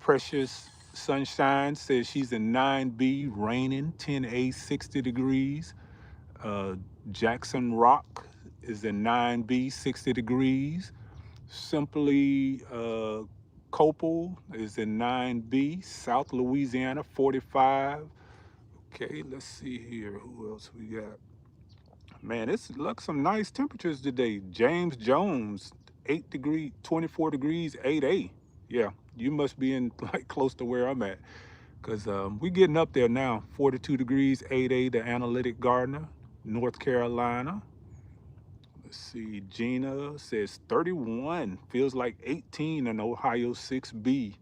Precious Sunshine says she's in 9B, raining, 10A, 60 degrees. Jackson Rock is in 9B, 60 degrees. Simply Copel is in 9B, South Louisiana, 45. Okay, let's see here. Who else we got? Man, it's look some nice temperatures today. James Jones, 8 degrees, 24 degrees, 8A. Yeah, you must be in like close to where I'm at, because we're getting up there now. 42 degrees, 8A, the Analytic Gardener, North Carolina. Let's see, Gina says 31, feels like 18 in Ohio 6B.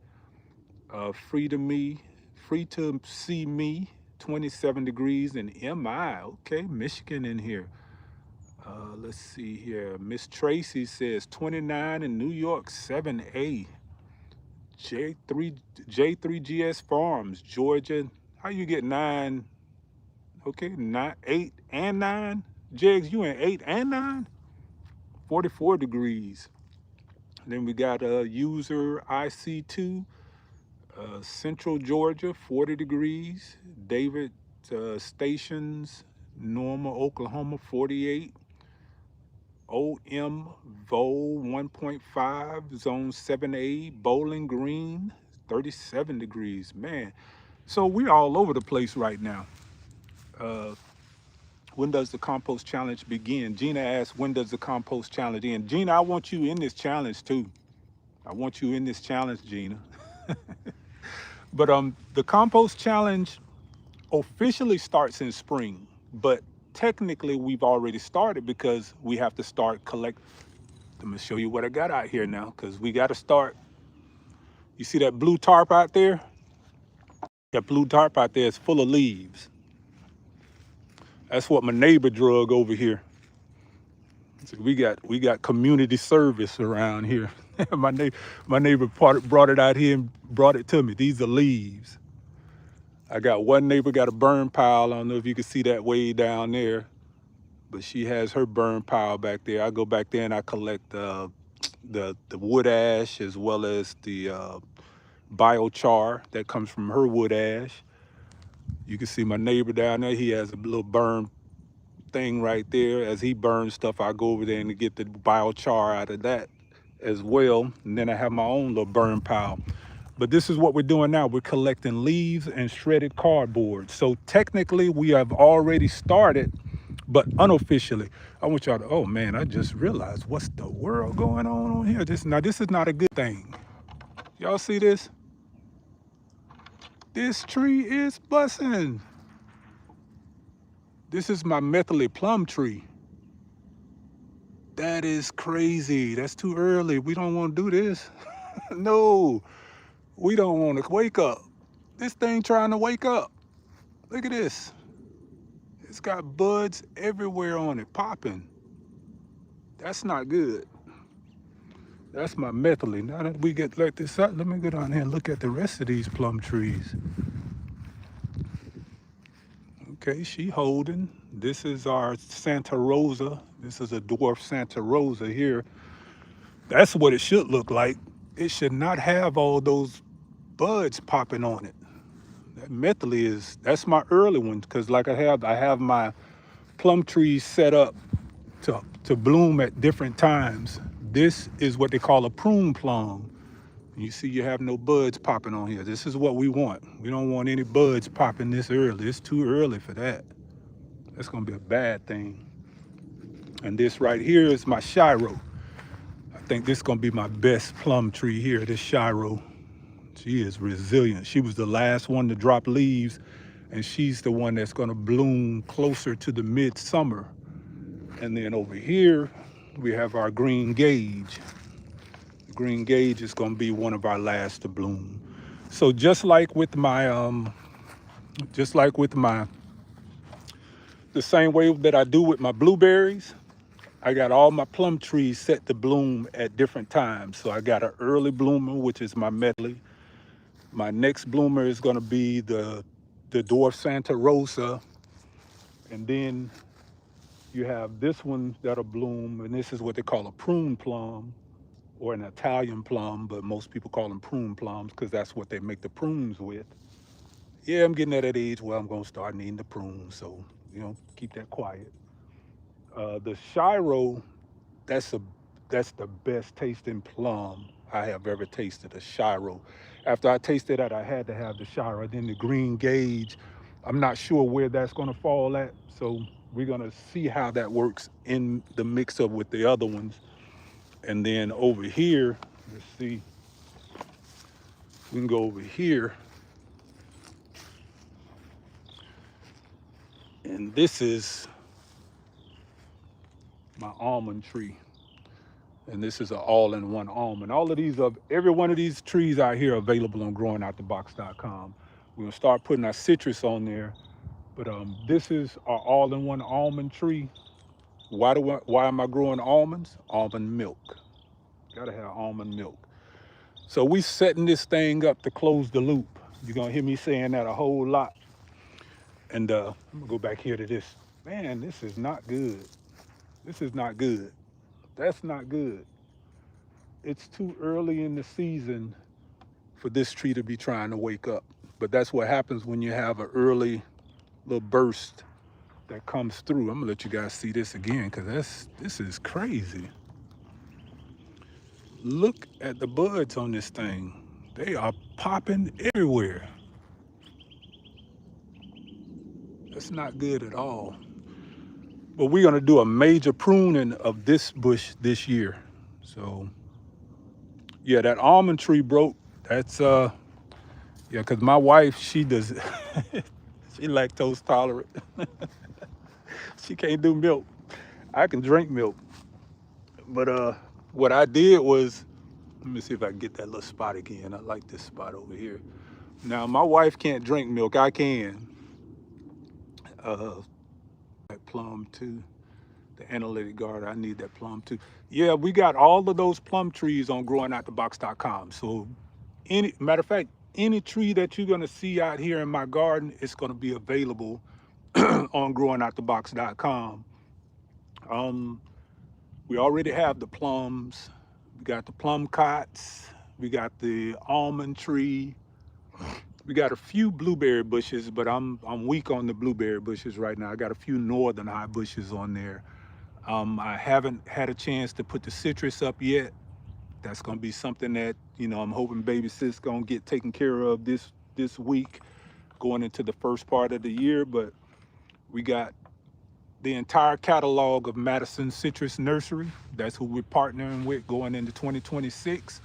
Free to see me, 27 degrees in MI. Okay, Michigan in here. Let's see here. Miss Tracy says 29 in New York 7A. J3GS Farms, Georgia. How you get 9? Okay, 9, 8 and 9. Jegs, you in 8 and 9? 44 degrees. Then we got user IC2, Central Georgia, 40 degrees. David Stations, Norma, Oklahoma, 48. OM Vol 1.5, Zone 7A, Bowling Green, 37 degrees. Man, so we're all over the place right now. When does the compost challenge begin? Gina asked, when does the compost challenge end? Gina, I want you in this challenge too. I want you in this challenge, Gina. But the compost challenge officially starts in spring, but technically we've already started, because we have to start collect. Let me show you what I got out here now, because we got to start. You see that blue tarp out there? That blue tarp out there is full of leaves. That's what my neighbor drug over here. So we got community service around here. my neighbor brought it out here and brought it to me. These are leaves. I got one neighbor got a burn pile. I don't know if you can see that way down there, but she has her burn pile back there. I go back there and I collect the wood ash, as well as the biochar that comes from her wood ash. You can see my neighbor down there. He has a little burn thing right there. As he burns stuff, I go over there and get the biochar out of that as well. And then I have my own little burn pile. But this is what we're doing now. We're collecting leaves and shredded cardboard. So technically we have already started, but unofficially. I want y'all to, oh man, I just realized what's the world going on here. This is not a good thing. Y'all see this? This tree is busting. This is my methylated plum tree. That is crazy. That's too early. We don't want to do this. No, we don't want to wake up. This thing trying to wake up. Look at this. It's got buds everywhere on it, popping. That's not good. That's my methyl. Now that we get let this out, let me go down here and look at the rest of these plum trees. Okay, she holding. This is our Santa Rosa. This is a dwarf Santa Rosa here. That's what it should look like. It should not have all those buds popping on it. That methyl that's my early one, because like I have my plum trees set up to bloom at different times. This is what they call a prune plum. You see you have no buds popping on here. This is what we want. We don't want any buds popping this early. It's too early for that. That's gonna be a bad thing. And this right here is my Shiro. I think this is gonna be my best plum tree here, this Shiro. She is resilient. She was the last one to drop leaves, and she's the one that's gonna bloom closer to the midsummer. And then over here, we have our green gauge. The green gauge is gonna be one of our last to bloom. So just like with my, the same way that I do with my blueberries, I got all my plum trees set to bloom at different times. So I got an early bloomer, which is my medley. My next bloomer is gonna be the dwarf Santa Rosa. And then you have this one that'll bloom, and this is what they call a prune plum or an Italian plum, but most people call them prune plums because that's what they make the prunes with. Yeah, I'm getting at that age where I'm gonna start needing the prunes, so keep that quiet. The Shiro, that's the best tasting plum I have ever tasted, a Shiro. After I tasted that, I had to have the Shiro. Then the green gauge, I'm not sure where that's gonna fall at, so we're gonna see how that works in the mix up with the other ones. And then over here, let's see, we can go over here. And this is my almond tree. And this is an all-in-one almond. Every one of these trees out here are available on growingoutthebox.com. We're gonna start putting our citrus on there. But this is our all-in-one almond tree. Why am I growing almonds? Almond milk. Gotta have almond milk. So we setting this thing up to close the loop. You're gonna hear me saying that a whole lot. And I'm gonna go back here to this. Man, this is not good. This is not good. That's not good. It's too early in the season for this tree to be trying to wake up. But that's what happens when you have an early little burst that comes through. I'm gonna let you guys see this again because this is crazy. Look at the buds on this thing. They are popping everywhere. That's not good at all. But we're gonna do a major pruning of this bush this year. So yeah, that almond tree broke. That's yeah, because my wife, she does she lactose tolerant. She can't do milk. I can drink milk. But what I did was, let me see if I can get that little spot again. I like this spot over here. Now my wife can't drink milk. I can. That plum too. The analytic garden, I need that plum too. Yeah, we got all of those plum trees on growingoutthebox.com. So matter of fact, any tree that you're gonna see out here in my garden, it's gonna be available on growingoutthebox.com. We already have the plums. We got the plum cots. We got the almond tree. We got a few blueberry bushes, but I'm weak on the blueberry bushes right now. I got a few northern high bushes on there. I haven't had a chance to put the citrus up yet. That's gonna be something that, I'm hoping baby sis gonna get taken care of this week, going into the first part of the year. But we got the entire catalog of Madison Citrus Nursery. That's who we're partnering with going into 2026.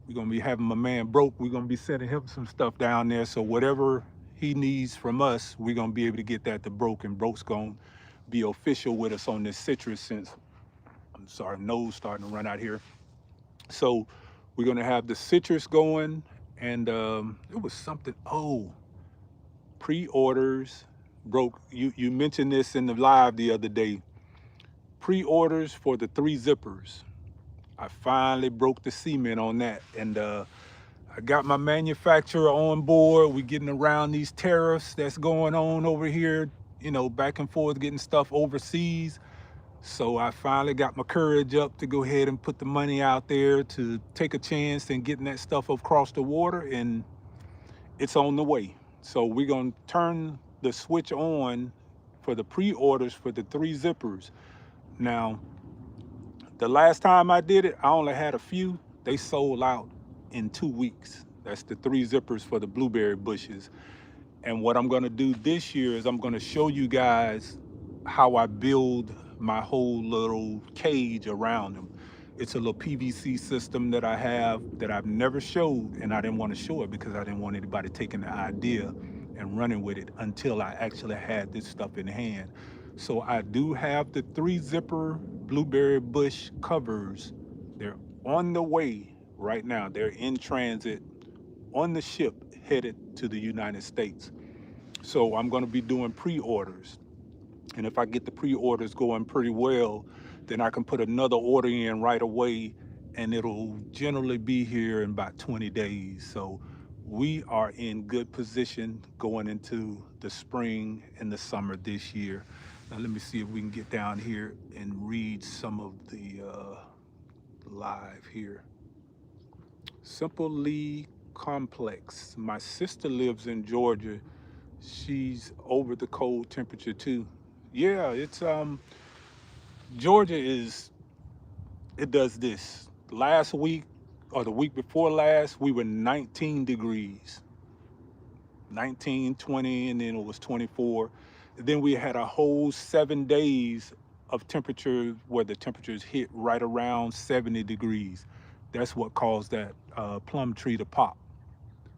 We're gonna be having my man Broke. We're gonna be sending him some stuff down there. So whatever he needs from us, we're gonna be able to get that to Broke, and Broke's gonna be official with us on this citrus since, I'm sorry, nose starting to run out here. So we're gonna have the citrus going, and it was something, pre-orders broke. You mentioned this in the live the other day. Pre-orders for the 3 zippers. I finally broke the cement on that, and I got my manufacturer on board. We getting around these tariffs that's going on over here, back and forth, getting stuff overseas. So I finally got my courage up to go ahead and put the money out there to take a chance in getting that stuff across the water, and it's on the way. So we're gonna turn the switch on for the pre-orders for the 3 zippers. Now, the last time I did it, I only had a few. They sold out in 2 weeks. That's the 3 zippers for the blueberry bushes. And what I'm gonna do this year is I'm gonna show you guys how I build my whole little cage around them. It's a little PVC system that I have that I've never showed, and I didn't want to show it because I didn't want anybody taking the idea and running with it until I actually had this stuff in hand. So I do have the 3 zipper blueberry bush covers. They're on the way right now. They're in transit on the ship headed to the United States. So I'm going to be doing pre-orders. And if I get the pre-orders going pretty well, then I can put another order in right away, and it'll generally be here in about 20 days. So we are in good position going into the spring and the summer this year. Now let me see if we can get down here and read some of the live here. Simply complex. My sister lives in Georgia. She's over the cold temperature too. Yeah, it's Georgia is, it does this. Last week or the week before last, we were 19 degrees. 19, 20, and then it was 24. And then we had a whole 7 days of temperature where the temperatures hit right around 70 degrees. That's what caused that plum tree to pop.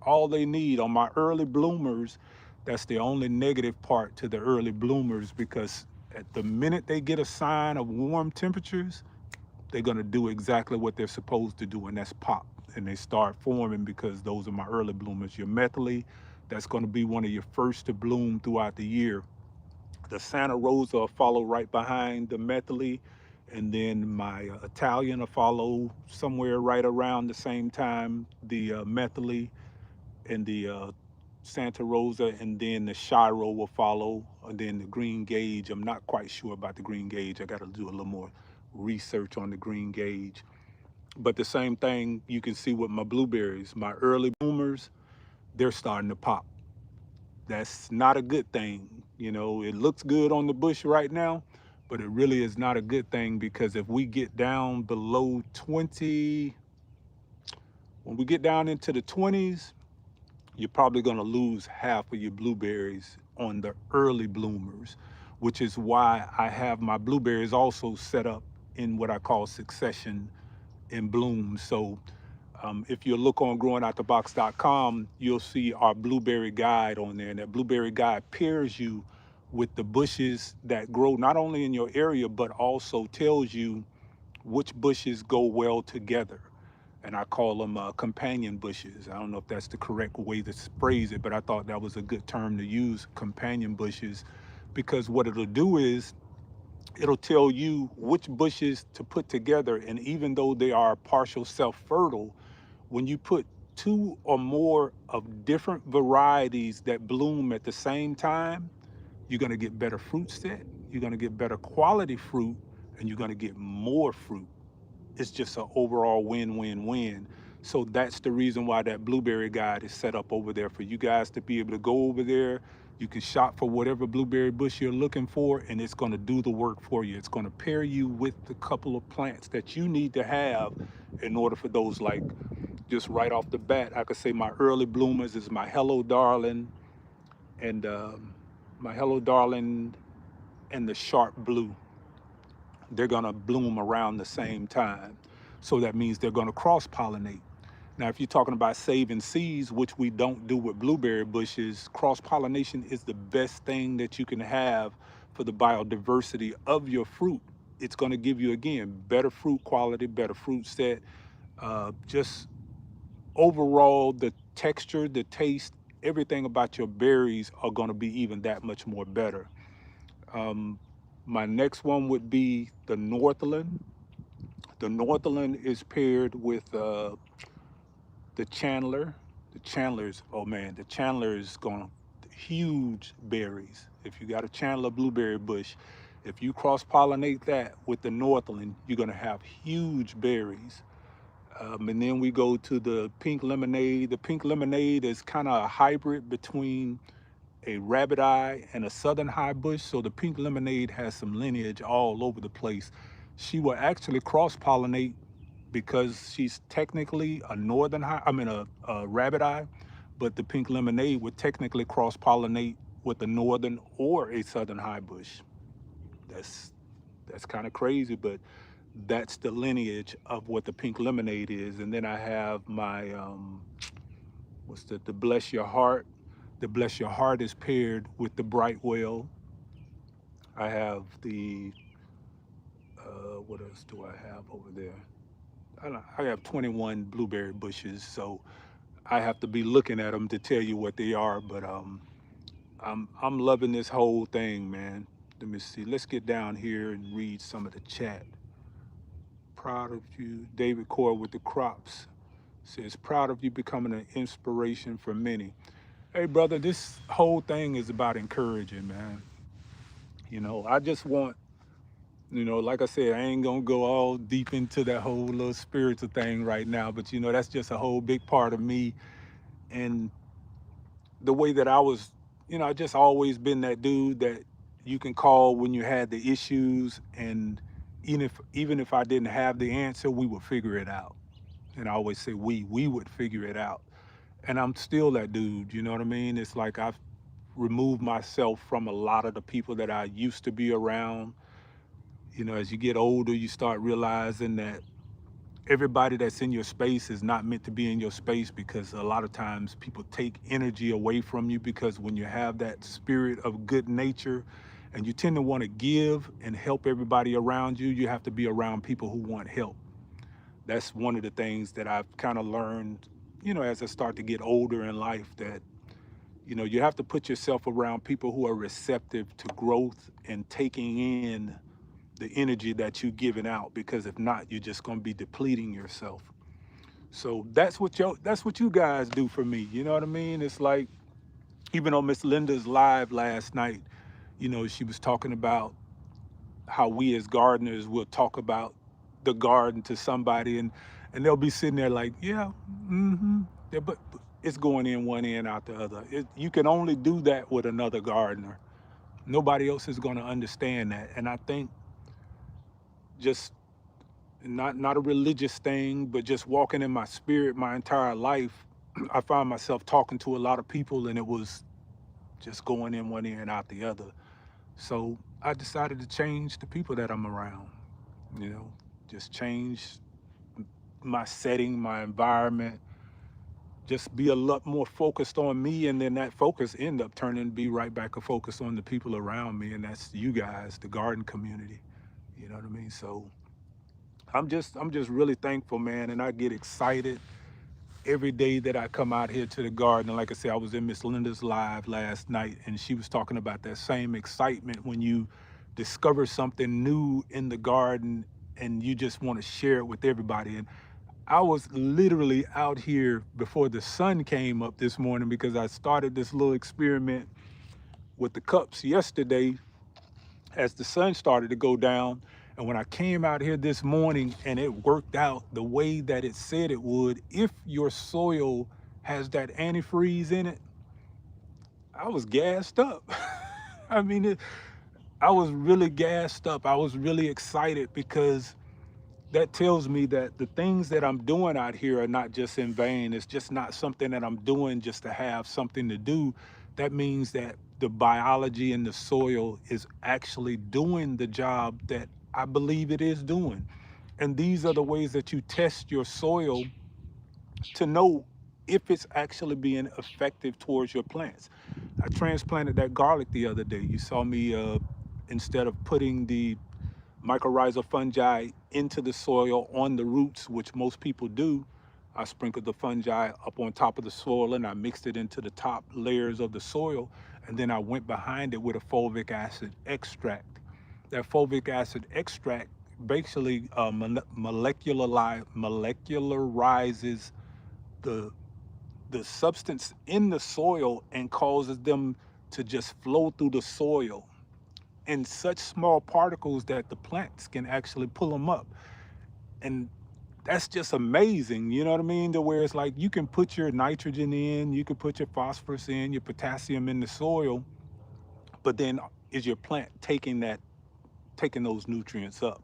All they need on my early bloomers, that's the only negative part to the early bloomers, because at the minute they get a sign of warm temperatures, they're going to do exactly what they're supposed to do, and that's pop. And they start forming, because those are my early bloomers. Your methylae, that's going to be one of your first to bloom throughout the year. The Santa Rosa will follow right behind the methylae, and then my Italian will follow somewhere right around the same time, the methylae and the Santa Rosa, and then the Shiro will follow, and then the green gauge. I'm not quite sure about the green gauge. I got to do a little more research on the green gauge. But the same thing you can see with my blueberries. My early bloomers, they're starting to pop. That's not a good thing. It looks good on the bush right now, but it really is not a good thing, because if we get down below 20, when we get down into the 20s, you're probably going to lose half of your blueberries on the early bloomers, which is why I have my blueberries also set up in what I call succession in bloom. So if you look on growingoutthebox.com, you'll see our blueberry guide on there. And that blueberry guide pairs you with the bushes that grow not only in your area, but also tells you which bushes go well together. And I call them companion bushes. I don't know if that's the correct way to phrase it, but I thought that was a good term to use, companion bushes, because what it'll do is it'll tell you which bushes to put together. And even though they are partial self-fertile, when you put 2 or more of different varieties that bloom at the same time, you're going to get better fruit set, you're going to get better quality fruit, and you're going to get more fruit. It's just an overall win-win-win. So that's the reason why that blueberry guide is set up over there, for you guys to be able to go over there. You can shop for whatever blueberry bush you're looking for, and it's going to do the work for you. It's going to pair you with the couple of plants that you need to have in order for those. Like, just right off the bat, I could say my early bloomers is my Hello Darling, and my Hello Darling and the Sharp Blue. They're going to bloom around the same time. So that means they're going to cross-pollinate. Now, if you're talking about saving seeds, which we don't do with blueberry bushes, cross-pollination is the best thing that you can have for the biodiversity of your fruit. It's going to give you, again, better fruit quality, better fruit set, just overall the texture, the taste, everything about your berries are going to be even that much more better. Um, my next one would be the Northland. The Northland is paired with the Chandler. The Chandler's, oh man, the Chandler is going huge berries. If you got a Chandler blueberry bush, if you cross pollinate that with the Northland, you're going to have huge berries. And then we go to the pink lemonade. The pink lemonade is kind of a hybrid between a rabbit eye and a southern high bush. So the pink lemonade has some lineage all over the place. She will actually cross pollinate because she's technically a northern high, I mean a rabbit eye, but the pink lemonade would technically cross pollinate with a northern or a southern high bush. That's that's kind of crazy, but that's the lineage of what the pink lemonade is. And then I have my what's the bless your heart. The bless your heart is paired with the bright well. I have the what else do I have over there? I have 21 blueberry bushes, so I have to be looking at them to tell you what they are. But I'm loving this whole thing, man. Let me see. Let's get down here and read some of the chat. Proud of you, David Core with the crops says, proud of you becoming an inspiration for many. Hey, brother, this whole thing is about encouraging, man. I just want, like I said, I ain't gonna go all deep into that whole little spiritual thing right now, but that's just a whole big part of me. And the way that I was, I just always been that dude that you can call when you had the issues, and even if I didn't have the answer, we would figure it out. And I always say we would figure it out. And I'm still that dude, you know what I mean? It's like I've removed myself from a lot of the people that I used to be around. As you get older, you start realizing that everybody that's in your space is not meant to be in your space, because a lot of times people take energy away from you, because when you have that spirit of good nature and you tend to want to give and help everybody around you, you have to be around people who want help. That's one of the things that I've kind of learned, as I start to get older in life, that, you have to put yourself around people who are receptive to growth and taking in the energy that you're giving out, because if not, you're just going to be depleting yourself. So that's what you guys do for me. You know what I mean? It's like, even on Miss Linda's live last night, she was talking about how we as gardeners will talk about the garden to somebody, and they'll be sitting there like, yeah, yeah, but it's going in one end out the other. You can only do that with another gardener. Nobody else is going to understand that. And I think, just not a religious thing, but just walking in my spirit my entire life, I found myself talking to a lot of people, and it was just going in one ear and out the other. So I decided to change the people that I'm around, you know, just change my setting, my environment, just be a lot more focused on me. And then that focus end up turning to be right back a focus on the people around me. And that's you guys, the garden community. You know what I mean? So I'm just really thankful, man. And I get excited every day that I come out here to the garden. And like I said, I was in Miss Linda's live last night, and she was talking about that same excitement when you discover something new in the garden and you just want to share it with everybody. And I was literally out here before the sun came up this morning, because I started this little experiment with the cups yesterday as the sun started to go down. And when I came out here this morning, and it worked out the way that it said it would, if your soil has that antifreeze in it, I was gassed up. I mean, I was really gassed up. I was really excited, because that tells me that the things that I'm doing out here are not just in vain. It's just not something that I'm doing just to have something to do. That means that the biology in the soil is actually doing the job that I believe it is doing. And these are the ways that you test your soil to know if it's actually being effective towards your plants. I transplanted that garlic the other day. You saw me, instead of putting the mycorrhizal fungi into the soil on the roots, which most people do, I sprinkled the fungi up on top of the soil and I mixed it into the top layers of the soil. And then I went behind it with a fulvic acid extract. That fulvic acid extract basically molecularizes the substance in the soil and causes them to just flow through the soil in such small particles that the plants can actually pull them up. And that's just amazing, you know what I mean? To where it's like you can put your nitrogen in, you can put your phosphorus in, your potassium in the soil, but then is your plant taking those nutrients up?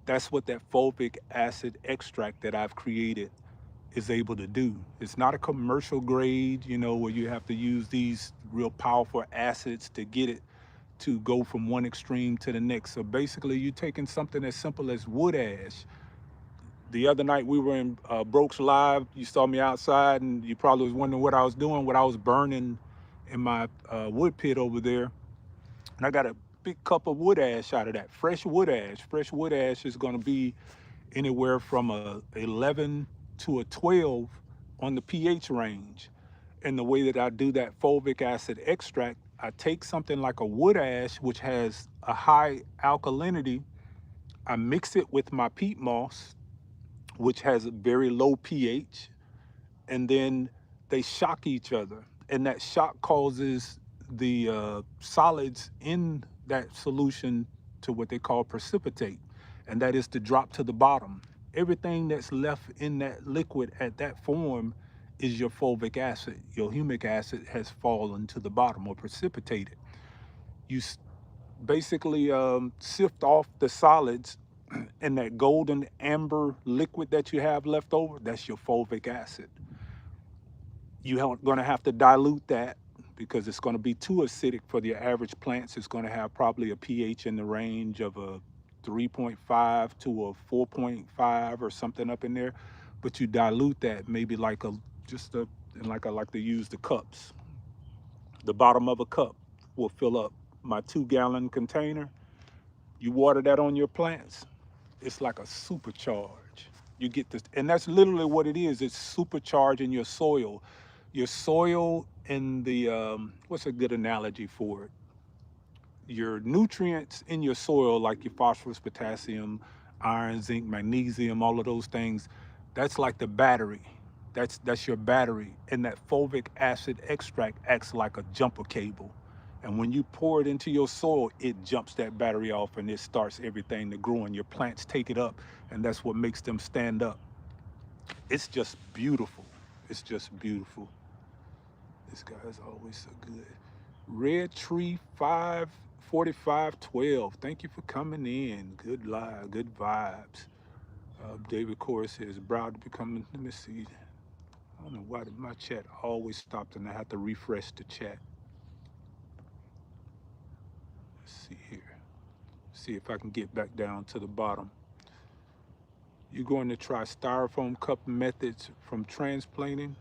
That's what that fulvic acid extract that I've created is able to do. It's not a commercial grade, where you have to use these real powerful acids to get it to go from one extreme to the next. So basically, you're taking something as simple as wood ash. The other night we were in Brokes Live. You saw me outside, and you probably was wondering what I was doing, what I was burning in my wood pit over there. And I got a big cup of wood ash out of that, fresh wood ash. Fresh wood ash is going to be anywhere from a 11 to a 12 on the pH range. And the way that I do that fulvic acid extract, I take something like a wood ash, which has a high alkalinity. I mix it with my peat moss, which has a very low pH, and then they shock each other. And that shock causes the solids in that solution to what they call precipitate, and that is to drop to the bottom. Everything that's left in that liquid at that form is your fulvic acid. Your humic acid has fallen to the bottom or precipitated. You basically sift off the solids, and that golden amber liquid that you have left over, that's your fulvic acid. You're going to have to dilute that because it's going to be too acidic for the average plants. It's going to have probably a pH in the range of a 3.5 to a 4.5 or something up in there. But you dilute that maybe like like I like to use the cups. The bottom of a cup will fill up my 2-gallon container. You water that on your plants, it's like a supercharge. You get this, and that's literally what it is. It's supercharging your soil. Your soil and the, what's a good analogy for it? Your nutrients in your soil, like your phosphorus, potassium, iron, zinc, magnesium, all of those things, that's like the battery. That's your battery. And that fulvic acid extract acts like a jumper cable. And when you pour it into your soil, it jumps that battery off and it starts everything to grow, and your plants take it up, and that's what makes them stand up. It's just beautiful. It's just beautiful. This guy is always so good. Red Tree 54512. Thank you for coming in. Good live, good vibes. David Corr says, proud to become, let me see. I don't know why my chat always stopped and I have to refresh the chat. Let's see here. See if I can get back down to the bottom. You're going to try styrofoam cup methods from transplanting?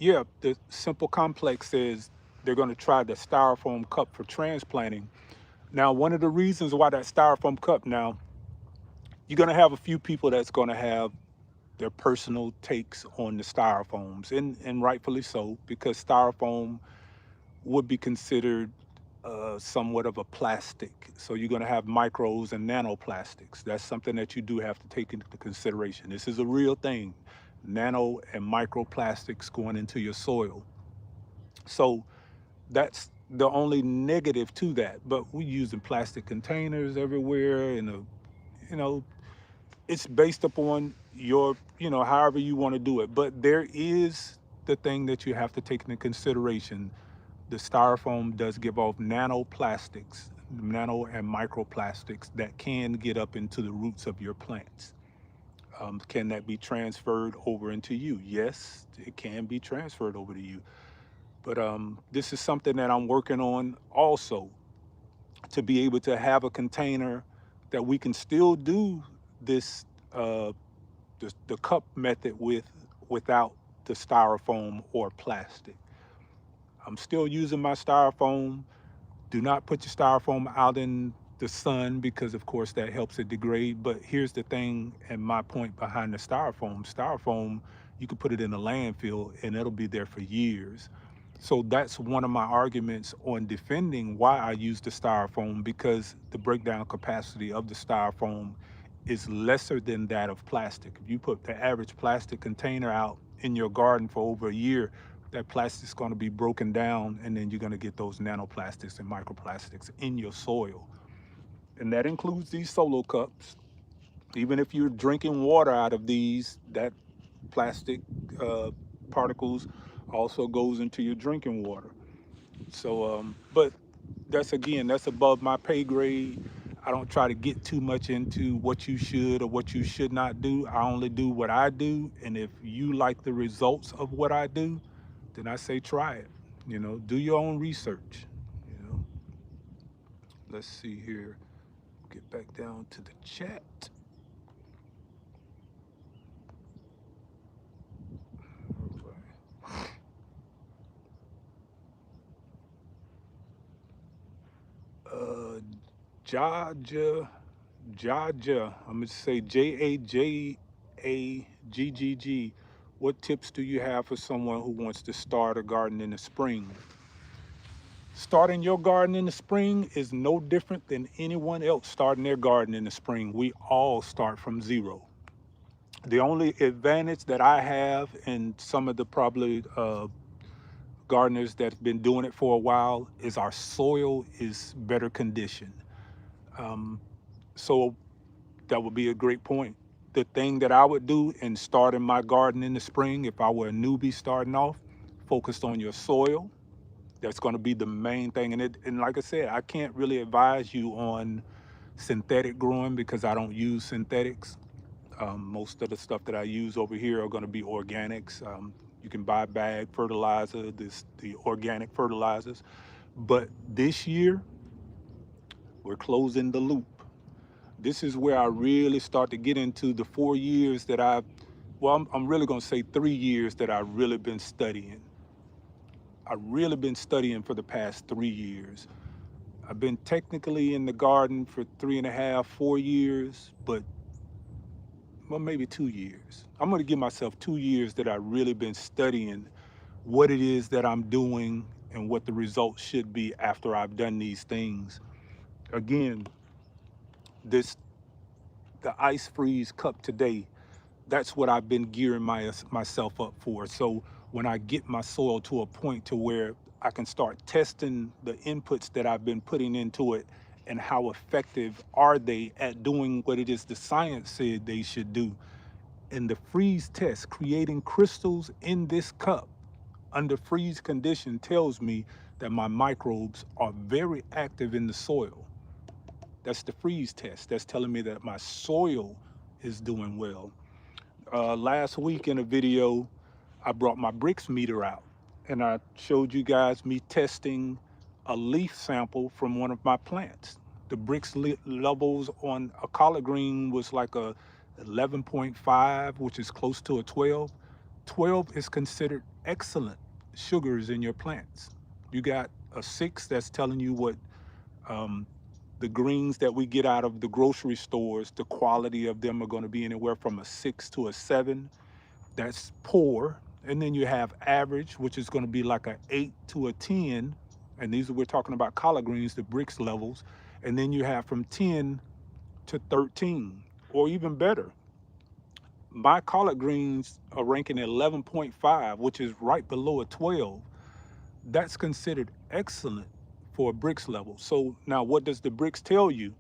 Yeah, the Simple Complex says they're going to try the styrofoam cup for transplanting. Now, one of the reasons why that styrofoam cup, now, you're going to have a few people that's going to have their personal takes on the styrofoams, and rightfully so, because styrofoam would be considered somewhat of a plastic. So you're going to have microbes and nanoplastics. That's something that you do have to take into consideration. This is a real thing. Nano and microplastics going into your soil. So that's the only negative to that. But we're using plastic containers everywhere, and it's based upon your, however you want to do it. But there is the thing that you have to take into consideration. The styrofoam does give off nanoplastics, nano and microplastics that can get up into the roots of your plants. Can that be transferred over into you? Yes, it can be transferred over to you. But this is something that I'm working on also, to be able to have a container that we can still do this, the cup method without the styrofoam or plastic. I'm still using my styrofoam. Do not put your styrofoam out in the sun, because of course that helps it degrade. But here's the thing, and my point behind the styrofoam, you can put it in a landfill and it'll be there for years. So that's one of my arguments on defending why I use the styrofoam, because the breakdown capacity of the styrofoam is lesser than that of plastic. If you put the average plastic container out in your garden for over a year, that plastic's going to be broken down, and then you're going to get those nanoplastics and microplastics in your soil. And that includes these solo cups. Even if you're drinking water out of these, that plastic uh, particles also goes into your drinking water. So, but that's, again, that's above my pay grade. I don't try to get too much into what you should or what you should not do. I only do what I do, and if you like the results of what I do, then I say try it. Do your own research. You know, let's see here. Get back down to the chat. Uh, Jaja, Jaja. I'm gonna say Jajaggg. What tips do you have for someone who wants to start a garden in the spring? Starting your garden in the spring is no different than anyone else starting their garden in the spring. We all start from zero. The only advantage that I have, and some of the probably gardeners that's been doing it for a while, is our soil is better conditioned. Um, so that would be a great point. The thing that I would do in starting my garden in the spring, if I were a newbie starting off, focused on your soil. That's going to be the main thing. And like I said, I can't really advise you on synthetic growing because I don't use synthetics. Most of the stuff that I use over here are going to be organics. You can buy bag fertilizer, the organic fertilizers. But this year, we're closing the loop. This is where I really start to get into the 4 years that I'm really going to say 3 years that I've really been studying. I've really been studying for the past 3 years. I've been technically in the garden for 3.5, 4 years, but well, maybe 2 years. I'm going to give myself 2 years that I've really been studying what it is that I'm doing and what the results should be after I've done these things. Again, this the ice freeze cup today, that's what I've been gearing myself up for. So when I get my soil to a point to where I can start testing the inputs that I've been putting into it and how effective are they at doing what it is the science said they should do. And the freeze test, creating crystals in this cup under freeze condition, tells me that my microbes are very active in the soil. That's the freeze test. That's telling me that my soil is doing well. Last week in a video, I brought my Brix meter out and I showed you guys me testing a leaf sample from one of my plants. The Brix levels on a collard green was like a 11.5, which is close to a 12. 12 is considered excellent sugars in your plants. You got a 6 that's telling you what um, the greens that we get out of the grocery stores, the quality of them are going to be anywhere from a 6 to a 7. That's poor. And then you have average, which is going to be like a 8 to a 10. And these are, we're talking about collard greens, the Brix levels. And then you have from 10 to 13, or even better. My collard greens are ranking at 11.5, which is right below a 12. That's considered excellent for a Brix level. So now what does the Brix tell you?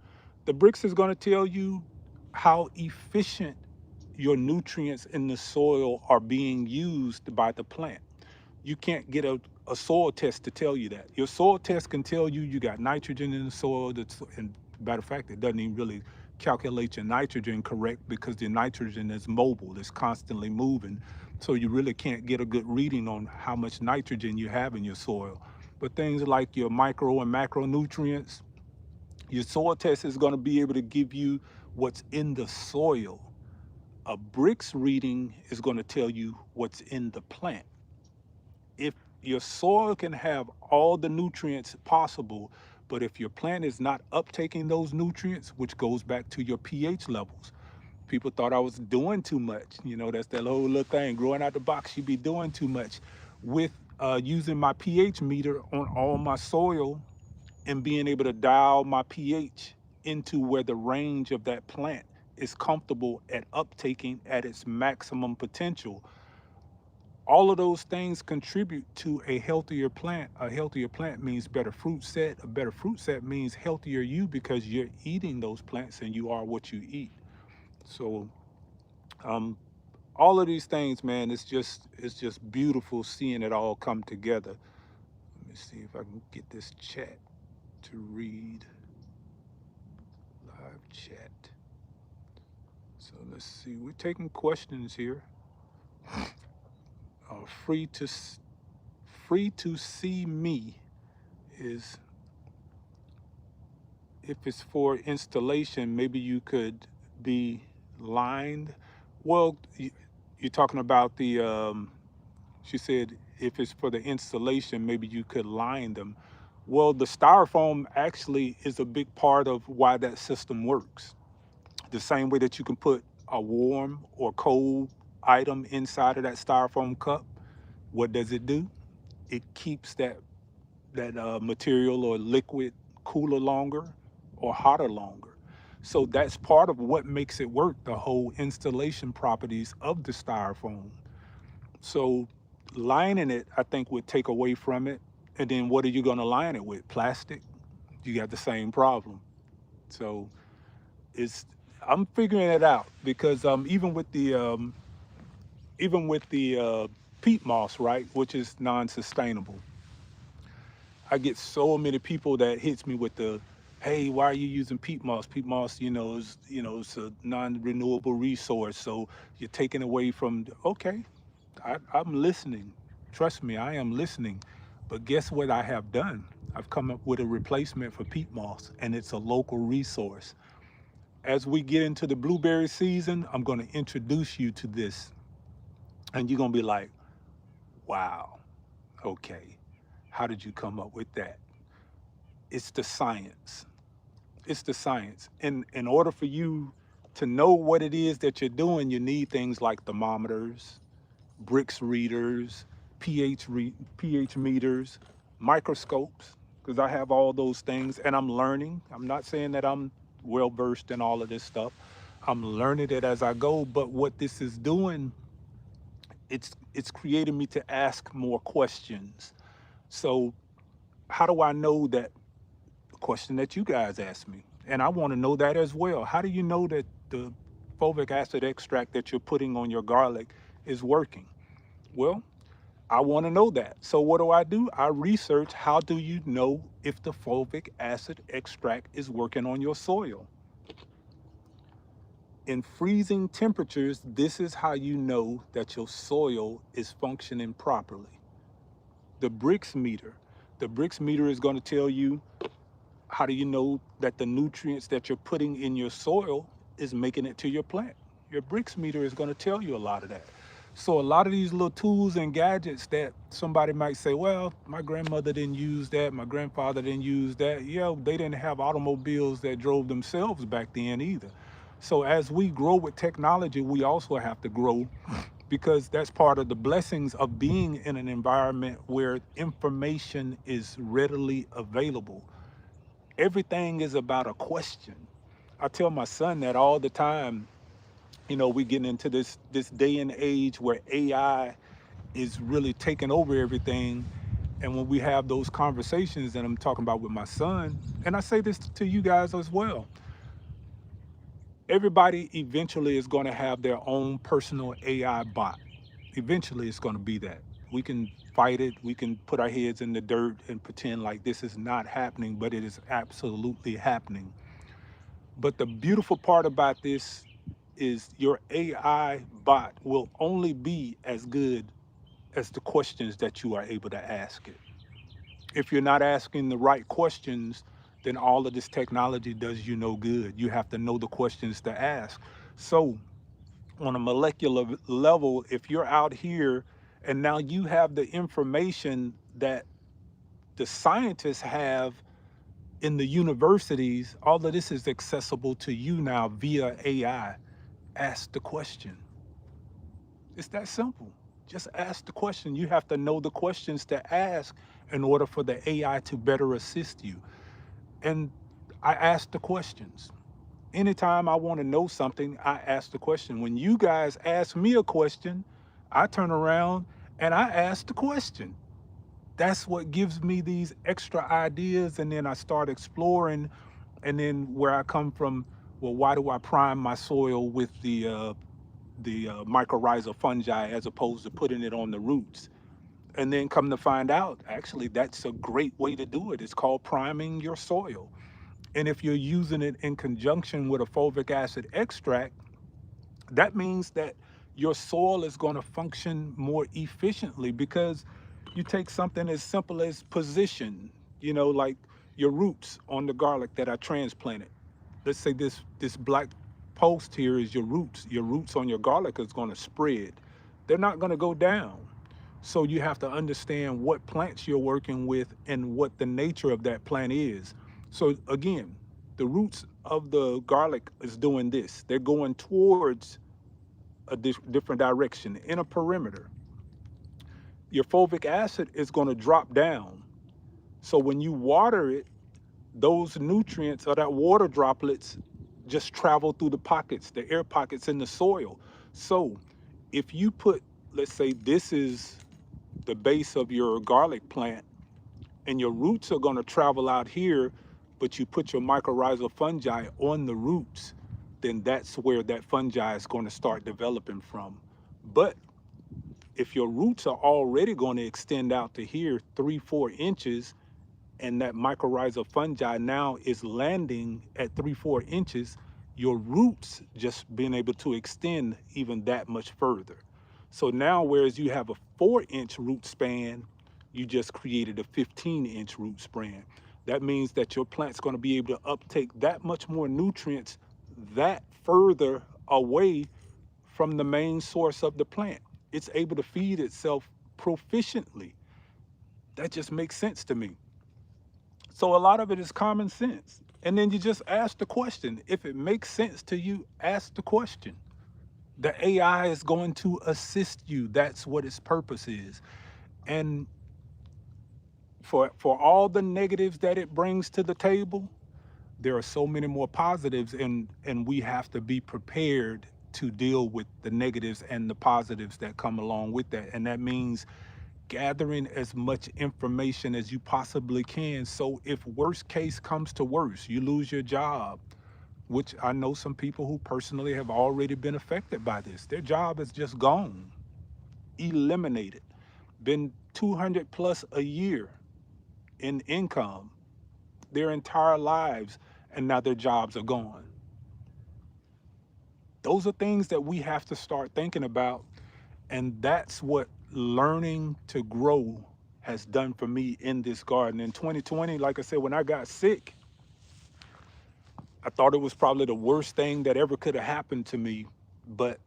The Brix is going to tell you how efficient your nutrients in the soil are being used by the plant. You can't get a soil test to tell you that. Your soil test can tell you you got nitrogen in the soil. And matter of fact, it doesn't even really calculate your nitrogen correct because the nitrogen is mobile, it's constantly moving. So you really can't get a good reading on how much nitrogen you have in your soil. But things like your micro and macronutrients, your soil test is going to be able to give you what's in the soil. A Brix reading is going to tell you what's in the plant. If your soil can have all the nutrients possible, But if your plant is not uptaking those nutrients, which goes back to your pH levels, people thought I was doing too much. That's that whole little thing. Growing out the box, you be doing too much. With using my pH meter on all my soil and being able to dial my pH into where the range of that plant is comfortable at uptaking at its maximum potential, all of those things contribute to a healthier plant. A healthier plant means better fruit set. A better fruit set means healthier you, because you're eating those plants and you are what you eat. So um, all of these things, man, it's just beautiful seeing it all come together. Let me see if I can get this chat to read. Live chat. So let's see. We're taking questions here. Free to see me is, if it's for installation, maybe you could be lined. Well, you're talking about the. She said if it's for the installation, maybe you could line them. Well, the styrofoam actually is a big part of why that system works. The same way that you can put a warm or cold item inside of that styrofoam cup, what does it do? It keeps that material or liquid cooler longer or hotter longer. So that's part of what makes it work, the whole installation properties of the styrofoam. So lining it, I think, would take away from it. And then what are you going to line it with? Plastic? You got the same problem. So it's I'm figuring it out, because even with the peat moss, right, which is non-sustainable, I get so many people that hits me with the, hey, why are you using peat moss? Peat moss, it's a non-renewable resource, so you're taking away from. Okay, I'm listening. Trust me, I am listening. But guess what I have done? I've come up with a replacement for peat moss, and it's a local resource. As we get into the blueberry season, I'm going to introduce you to this, and you're going to be like, wow, okay, how did you come up with that? It's the science. It's the science. In order for you to know what it is that you're doing, you need things like thermometers, Brix readers, pH meters, microscopes, because I have all those things and I'm learning. I'm not saying that I'm well versed in all of this stuff. I'm learning it as I go. But what this is doing, it's creating me to ask more questions. So how do I know that? The question that you guys asked me, and I want to know that as well. How do you know that the fulvic acid extract that you're putting on your garlic is working? Well, I want to know that. So what do? I research, how do you know if the fulvic acid extract is working on your soil? In freezing temperatures, this is how you know that your soil is functioning properly. The Brix meter. The Brix meter is going to tell you, how do you know that the nutrients that you're putting in your soil is making it to your plant? Your Brix meter is going to tell you a lot of that. So a lot of these little tools and gadgets that somebody might say, well, my grandmother didn't use that, my grandfather didn't use that. Yeah, they didn't have automobiles that drove themselves back then either. So as we grow with technology, we also have to grow, because that's part of the blessings of being in an environment where information is readily available. Everything is about a question. I tell my son that all the time. We're getting into this day and age where AI is really taking over everything. And when we have those conversations that I'm talking about with my son, and I say this to you guys as well, everybody eventually is going to have their own personal AI bot. Eventually, it's going to be that. We can fight it. We can put our heads in the dirt and pretend like this is not happening, but it is absolutely happening. But the beautiful part about this is your AI bot will only be as good as the questions that you are able to ask it. If you're not asking the right questions, then all of this technology does you no good. You have to know the questions to ask. So, on a molecular level, if you're out here and now you have the information that the scientists have in the universities, all of this is accessible to you now via AI. Ask the question. It's that simple. Just ask the question. You have to know the questions to ask in order for the AI to better assist you. And I ask the questions. Anytime I want to know something, I ask the question. When you guys ask me a question, I turn around and I ask the question. That's what gives me these extra ideas. And then I start exploring. And then where I come from, well, why do I prime my soil with the mycorrhizal fungi as opposed to putting it on the roots? And then come to find out, actually, that's a great way to do it. It's called priming your soil. And if you're using it in conjunction with a fulvic acid extract, that means that your soil is going to function more efficiently because you take something as simple as position, like your roots on the garlic that I transplanted. Let's say this black post here is your roots. Your roots on your garlic is going to spread. They're not going to go down. So you have to understand what plants you're working with and what the nature of that plant is. So again, the roots of the garlic is doing this. They're going towards a different direction in a perimeter. Your fulvic acid is going to drop down. So when you water it, those nutrients or that water droplets just travel through the pockets, the air pockets in the soil. So if you put, let's say this is the base of your garlic plant and your roots are going to travel out here, but you put your mycorrhizal fungi on the roots, then that's where that fungi is going to start developing from. But if your roots are already going to extend out to here 3-4 inches, and that mycorrhizal fungi now is landing at 3-4 inches, your roots just being able to extend even that much further. So now, whereas you have a 4-inch root span, you just created a 15-inch root span. That means that your plant's going to be able to uptake that much more nutrients that further away from the main source of the plant. It's able to feed itself proficiently. That just makes sense to me. So a lot of it is common sense. And then you just ask the question. If it makes sense to you, ask the question. The AI is going to assist you. That's what its purpose is. And for all the negatives that it brings to the table, there are so many more positives, and we have to be prepared to deal with the negatives and the positives that come along with that. And that means gathering as much information as you possibly can. So if worst case comes to worst, you lose your job, which I know some people who personally have already been affected by this. Their job is just gone, eliminated, been 200 plus a year in income their entire lives, and now their jobs are gone. Those are things that we have to start thinking about. And that's what learning to grow has done for me in this garden. In 2020, like I said, when I got sick, I thought it was probably the worst thing that ever could have happened to me. But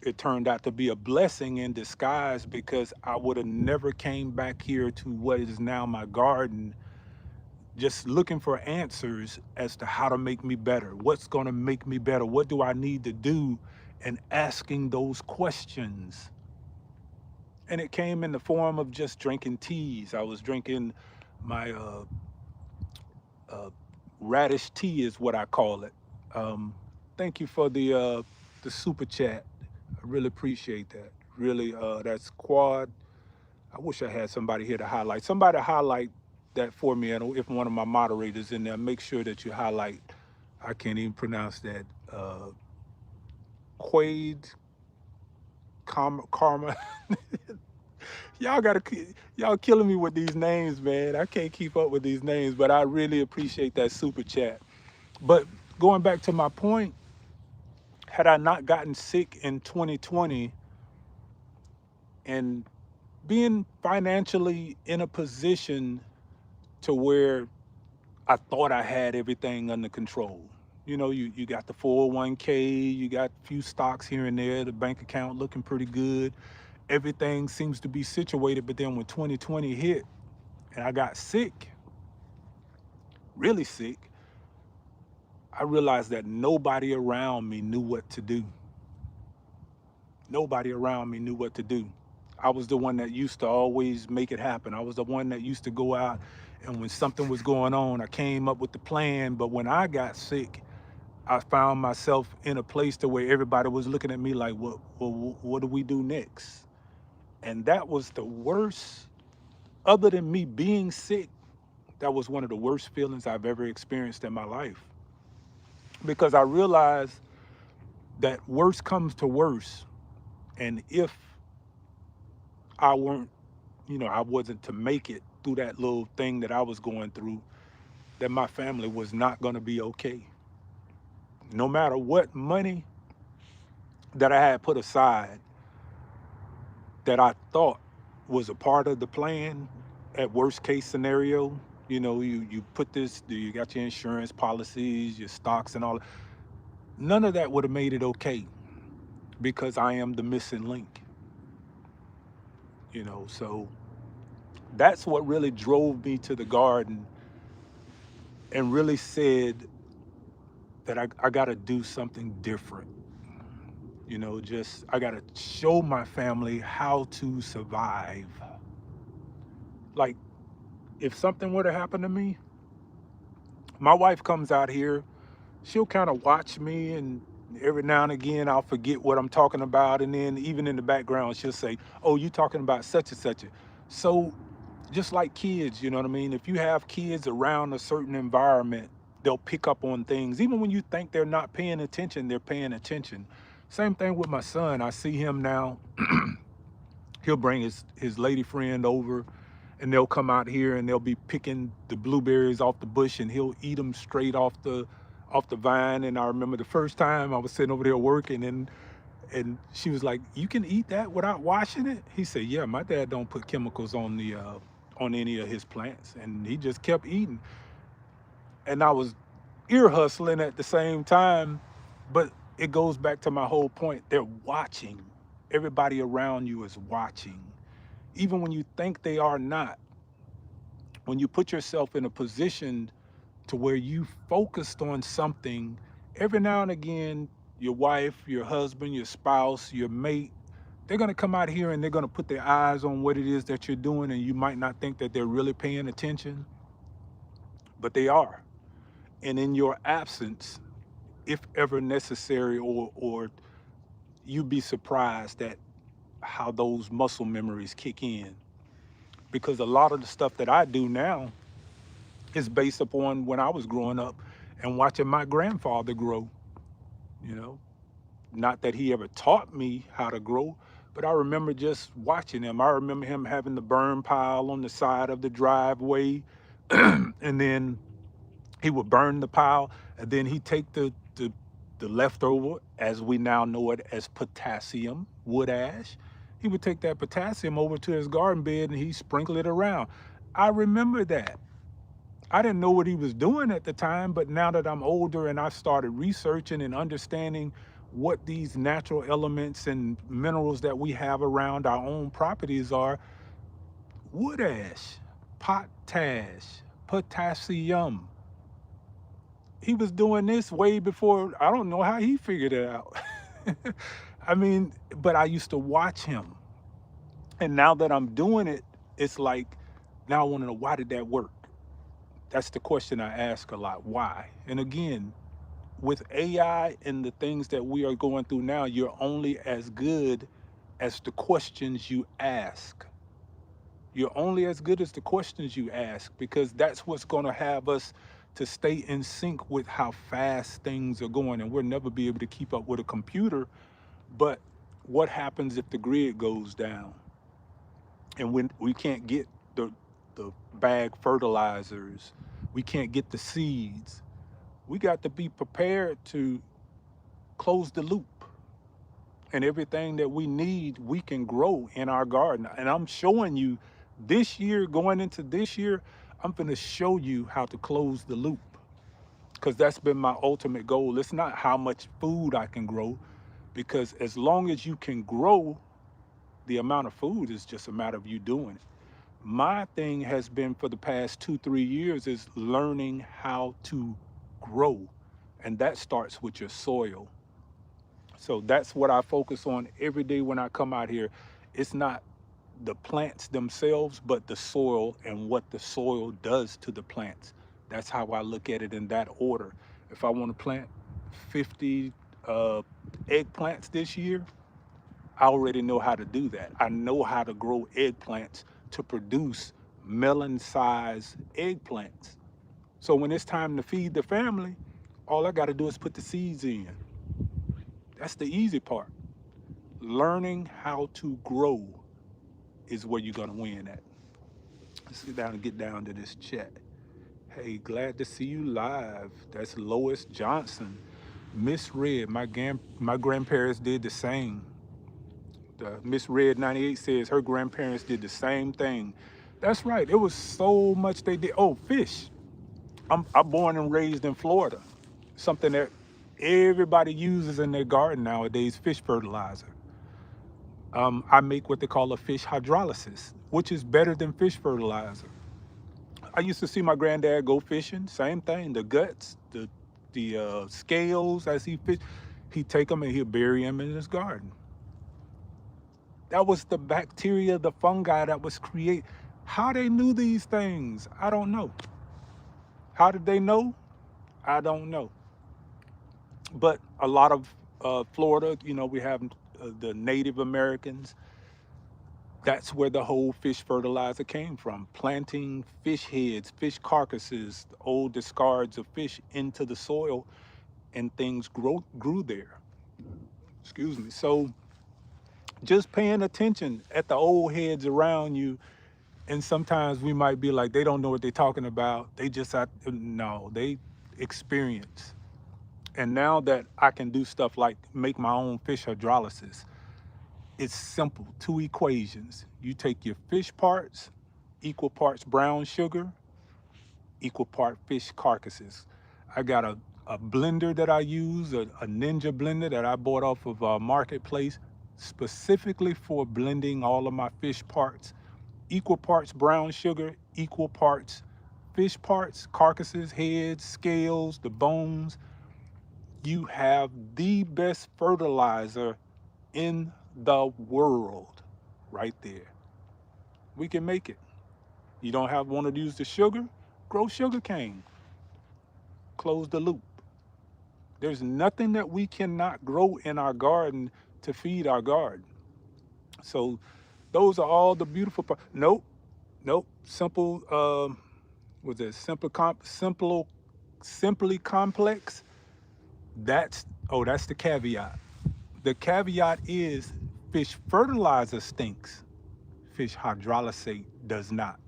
it turned out to be a blessing in disguise, because I would have never came back here to what is now my garden, just looking for answers as to how to make me better. What's going to make me better? What do I need to do? And asking those questions. And it came in the form of just drinking teas. I was drinking my uh, radish tea is what I call it. Um, Thank you for the super chat. I really appreciate that. Really, that's Quad. I wish I had somebody here to highlight. Somebody highlight that for me, and if one of my moderators in there, make sure that you highlight. I can't even pronounce that. Quade Karma. Y'all gotta, y'all killing me with these names, man. I can't keep up with these names, but I really appreciate that super chat. But going back to my point, had I not gotten sick in 2020 and being financially in a position to where I thought I had everything under control. You got the 401k, you got a few stocks here and there, the bank account looking pretty good. Everything seems to be situated, but then when 2020 hit and I got sick, really sick, I realized that nobody around me knew what to do. Nobody around me knew what to do. I was the one that used to always make it happen. I was the one that used to go out, and when something was going on, I came up with the plan. But when I got sick, I found myself in a place to where everybody was looking at me like, what do we do next? And that was the worst, other than me being sick, that was one of the worst feelings I've ever experienced in my life. Because I realized that worst comes to worst. And if I weren't, I wasn't to make it through that little thing that I was going through, that my family was not going to be okay. No matter what money that I had put aside that I thought was a part of the plan, at worst case scenario, you put this, you got your insurance policies, your stocks and all, none of that would have made it okay because I am the missing link, so that's what really drove me to the garden and really said that I got to do something different. Just I got to show my family how to survive. Like, if something were to happen to me, my wife comes out here, she'll kind of watch me, and every now and again I'll forget what I'm talking about, and then even in the background she'll say, oh, you talking about such and such. So just like kids, you know what I mean? If you have kids around a certain environment, they'll pick up on things. Even when you think they're not paying attention, they're paying attention. Same thing with my son. I see him now. He'll bring his lady friend over, and they'll come out here and they'll be picking the blueberries off the bush, and he'll eat them straight off the vine. And I remember the first time I was sitting over there working, and she was like, "You can eat that without washing it?" He said, "Yeah, my dad don't put chemicals on any of his plants," and he just kept eating. And I was ear hustling at the same time, but it goes back to my whole point. They're watching. Everybody around you is watching. Even when you think they are not, when you put yourself in a position to where you focused on something, every now and again, your wife, your husband, your spouse, your mate, they're going to come out here and they're going to put their eyes on what it is that you're doing, and you might not think that they're really paying attention, but they are. And in your absence, if ever necessary, or you'd be surprised at how those muscle memories kick in. Because a lot of the stuff that I do now is based upon when I was growing up and watching my grandfather grow, you know. Not that he ever taught me how to grow, but I remember just watching him. I remember him having the burn pile on the side of the driveway, and then he would burn the pile, and then he'd take the leftover, as we now know it as potassium, wood ash. He would take that potassium over to his garden bed and he'd sprinkle it around. I remember that. I didn't know what he was doing at the time, but now that I'm older and I've started researching and understanding what these natural elements and minerals that we have around our own properties are, wood ash, potash, potassium. He was doing this way before. I don't know how he figured it out. I mean, but I used to watch him. And now that I'm doing it, it's like, now I want to know, why did that work? That's the question I ask a lot. Why? And again, with AI and the things that we are going through now, you're only as good as the questions you ask. You're only as good as the questions you ask, because that's what's going to have us to stay in sync with how fast things are going. And we'll never be able to keep up with a computer. But what happens if the grid goes down and when we can't get the bag fertilizers, we can't get the seeds? We got to be prepared to close the loop. And everything that we need, we can grow in our garden. And I'm showing you this year, going into this year, I'm going to show you how to close the loop, because that's been my ultimate goal. It's not how much food I can grow, because as long as you can grow, the amount of food is just a matter of you doing it. My thing has been for the past 2, 3 years is learning how to grow. And that starts with your soil. So that's what I focus on every day when I come out here. It's not the plants themselves, but the soil and what the soil does to the plants. That's how I look at it in that order. If I want to plant 50 eggplants this year, I already know how to do that. I know how to grow eggplants to produce melon-sized eggplants. So when it's time to feed the family, all I got to do is put the seeds in. That's the easy part. Learning how to grow is where you're going to win at. Let's sit down and get down to this chat. Hey, glad to see you live. That's Lois Johnson. Misread. My grandparents did the same. Misread 98 says her grandparents did the same thing. That's right. It was so much they did. Oh, fish. I'm born and raised in Florida. Something that everybody uses in their garden nowadays, fish fertilizer. I make what they call a fish hydrolysis, which is better than fish fertilizer. I used to see my granddad go fishing. Same thing. The guts, the scales as he fish, he'd take them and he'd bury them in his garden. That was the bacteria, the fungi that was created. How they knew these things, I don't know. How did they know? I don't know. But a lot of Florida, we have the Native Americans. That's where the whole fish fertilizer came from. Planting fish heads, fish carcasses, old discards of fish into the soil, and things grew there. Excuse me. So just paying attention at the old heads around you. And sometimes we might be like, they don't know what they're talking about. No, they experience. And now that I can do stuff like make my own fish hydrolysis, it's simple, 2 equations. You take your fish parts, equal parts brown sugar, equal part fish carcasses. I got a blender that I use, a Ninja blender that I bought off of a marketplace, specifically for blending all of my fish parts. Equal parts brown sugar, equal parts fish parts, carcasses, heads, scales, the bones. You have the best fertilizer in the world right there. We can make it. You don't want to use the sugar? Grow sugar cane. Close the loop. There's nothing that we cannot grow in our garden to feed our garden. So those are all the beautiful parts. Nope. Simple, was it simply complex? That's the caveat. The caveat is fish fertilizer stinks. Fish hydrolysis does not.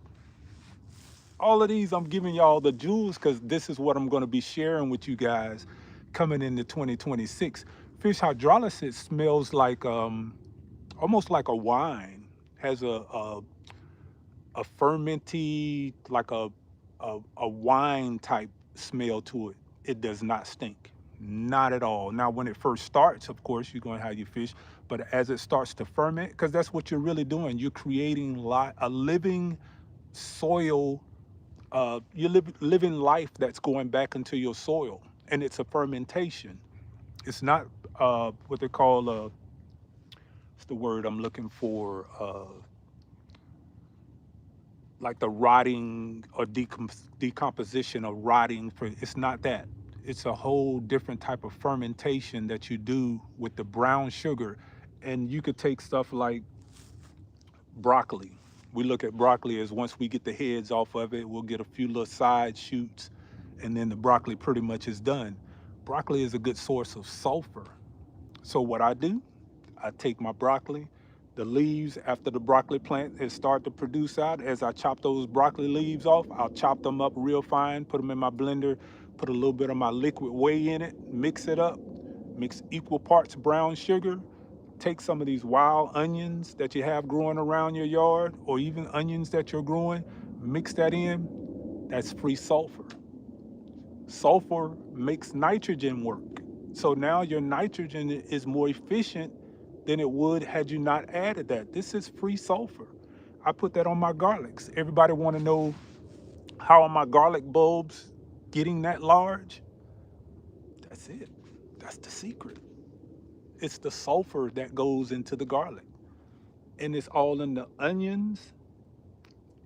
All of these, I'm giving y'all the jewels because this is what I'm going to be sharing with you guys coming into 2026. Fish hydrolysis smells like almost like a wine. Has a fermenty, like a wine type smell to it. It does not stink. Not at all. Now, when it first starts, of course, you're going to have your fish, but as it starts to ferment, because that's what you're really doing, you're creating a living soil. You're living life that's going back into your soil, and it's a fermentation. It's not what they call, what's the word I'm looking for? Like the rotting or decomposition or rotting. It's not that. It's a whole different type of fermentation that you do with the brown sugar. And you could take stuff like broccoli. We look at broccoli as once we get the heads off of it, we'll get a few little side shoots, and then the broccoli pretty much is done. Broccoli is a good source of sulfur. So what I do, I take my broccoli, the leaves after the broccoli plant has started to produce out. As I chop those broccoli leaves off, I'll chop them up real fine, put them in my blender, put a little bit of my liquid whey in it, mix it up, mix equal parts brown sugar, take some of these wild onions that you have growing around your yard, or even onions that you're growing, mix that in. That's free sulfur. Sulfur makes nitrogen work. So now your nitrogen is more efficient than it would had you not added that. This is free sulfur. I put that on my garlics. Everybody want to know, how are my garlic bulbs getting that large? That's it. That's the secret. It's the sulfur that goes into the garlic. And it's all in the onions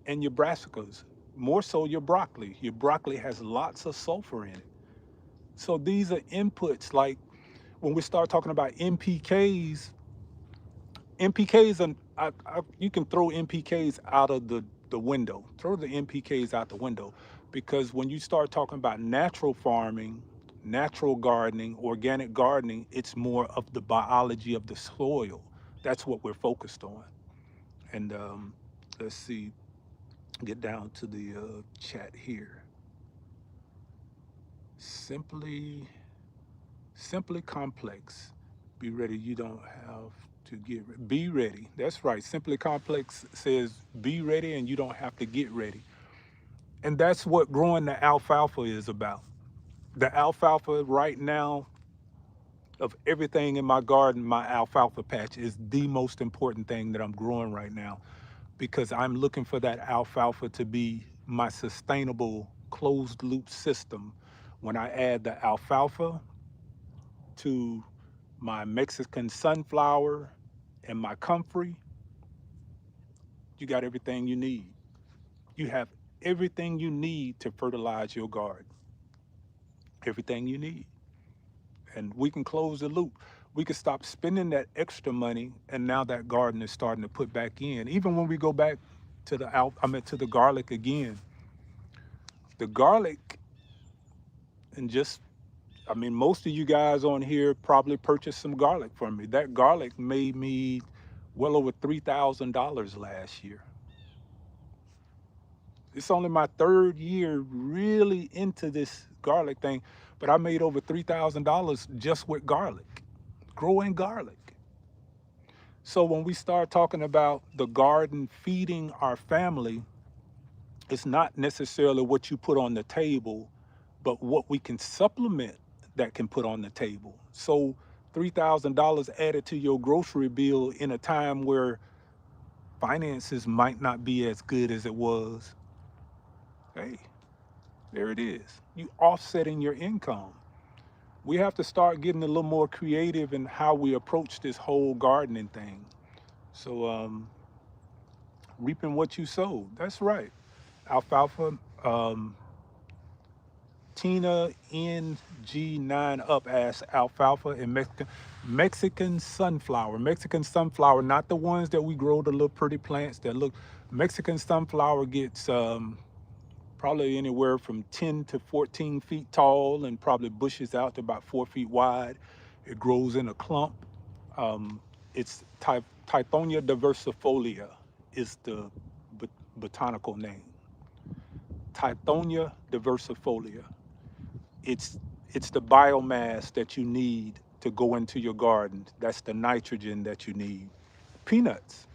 and your brassicas. More so your broccoli. Your broccoli has lots of sulfur in it. So these are inputs. Like when we start talking about NPKs, NPKs, and you can throw NPKs out of the window. Throw the NPKs out the window, because when you start talking about natural farming, natural gardening, organic gardening, it's more of the biology of the soil. That's what we're focused on. And let's see, get down to the chat here. Simply, simply complex. Be ready. You don't have to get ready. Be ready. That's right. Simply complex says be ready and you don't have to get ready. And that's what growing the alfalfa is about. The alfalfa right now, of everything in my garden, my alfalfa patch is the most important thing that I'm growing right now, because I'm looking for that alfalfa to be my sustainable closed loop system. When I add the alfalfa to my Mexican sunflower and my comfrey, you got everything you need. You have everything you need to fertilize your garden. Everything you need. And we can close the loop. We can stop spending that extra money, and now that garden is starting to put back in. Even when we go back to to the garlic again. The garlic, and just, I mean, most of you guys on here probably purchased some garlic from me. That garlic made me well over $3,000 last year. It's only my third year really into this garlic thing, but I made over $3,000 just with garlic, growing garlic. So when we start talking about the garden feeding our family, it's not necessarily what you put on the table, but what we can supplement that can put on the table. So $3,000 added to your grocery bill in a time where finances might not be as good as it was. Hey, there it is. You offsetting your income. We have to start getting a little more creative in how we approach this whole gardening thing. So reaping what you sow. That's right. Alfalfa, Tina NG9 up asks alfalfa and Mexican sunflower. Mexican sunflower, not the ones that we grow, the little pretty plants that look. Mexican sunflower gets probably anywhere from 10 to 14 feet tall and probably bushes out to about 4 feet wide. It grows in a clump. It's Tithonia diversifolia is the botanical name. Tithonia diversifolia. It's it's the biomass that you need to go into your garden. That's the nitrogen that you need. Peanuts.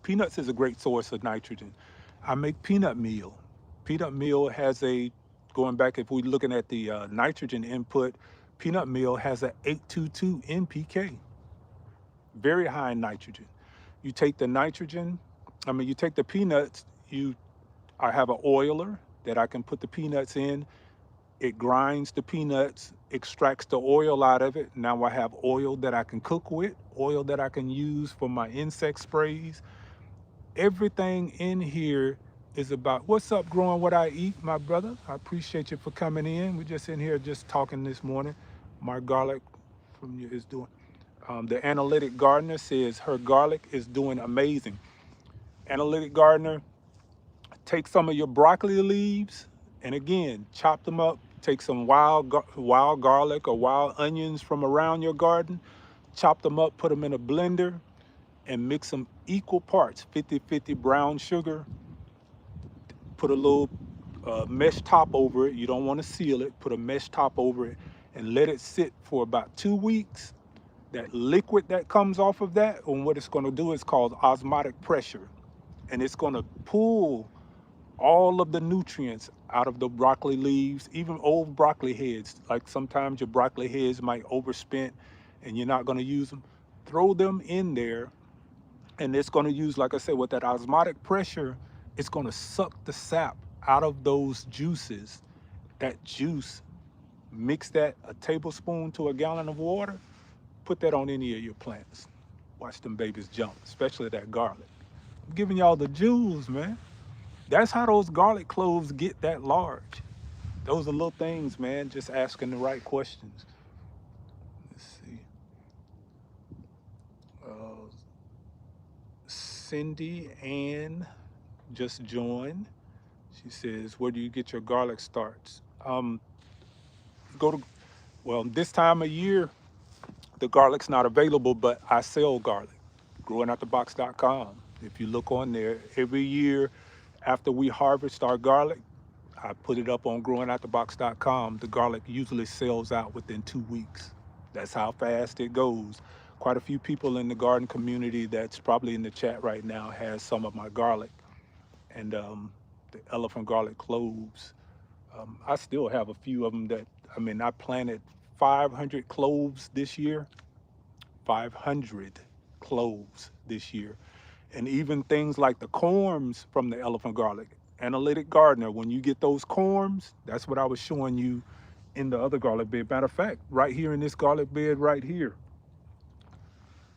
Peanuts is a great source of nitrogen. I make peanut meal. Peanut meal has a, going back, if we're looking at the nitrogen input, peanut meal has a 822 NPK, very high in nitrogen. You take the nitrogen, you take the peanuts, I have an oiler that I can put the peanuts in. It grinds the peanuts, extracts the oil out of it. Now I have oil that I can cook with, oil that I can use for my insect sprays. Everything in here is about, what's up, growing what I eat, my brother? I appreciate you for coming in. We're just in here just talking this morning. My garlic from you is doing, the analytic gardener says her garlic is doing amazing. Analytic gardener, take some of your broccoli leaves and again, chop them up. Take some wild garlic or wild onions from around your garden, chop them up, put them in a blender, and mix them equal parts, 50-50 brown sugar. Put a little mesh top over it. You don't want to seal it. Put a mesh top over it and let it sit for about 2 weeks. That liquid that comes off of that, and what it's going to do is cause osmotic pressure, and it's going to pull all of the nutrients out of the broccoli leaves, even old broccoli heads. Like sometimes your broccoli heads might overspent and you're not going to use them. Throw them in there And it's going to use, like I said, with that osmotic pressure, it's going to suck the sap out of those juices. That juice, mix that a tablespoon to a gallon of water, put that on any of your plants. Watch them babies jump, especially that garlic. I'm giving y'all the jewels, man. That's how those garlic cloves get that large. Those are little things, man, just asking the right questions. Let's see. Uh, Cindy Ann just joined. She says, where do you get your garlic starts? Go to, well, this time of year, the garlic's not available, but I sell garlic. Growingoutthebox.com. If you look on there, every year after we harvest our garlic, I put it up on growingoutthebox.com. The garlic usually sells out within 2 weeks. That's how fast it goes. Quite a few people in the garden community that's probably in the chat right now has some of my garlic and the elephant garlic cloves. I still have a few of them that, I mean, I planted 500 cloves this year, 500 cloves this year. And even things like the corms from the elephant garlic, analytic gardener, when you get those corms, that's what I was showing you in the other garlic bed. Matter of fact, right here in this garlic bed right here,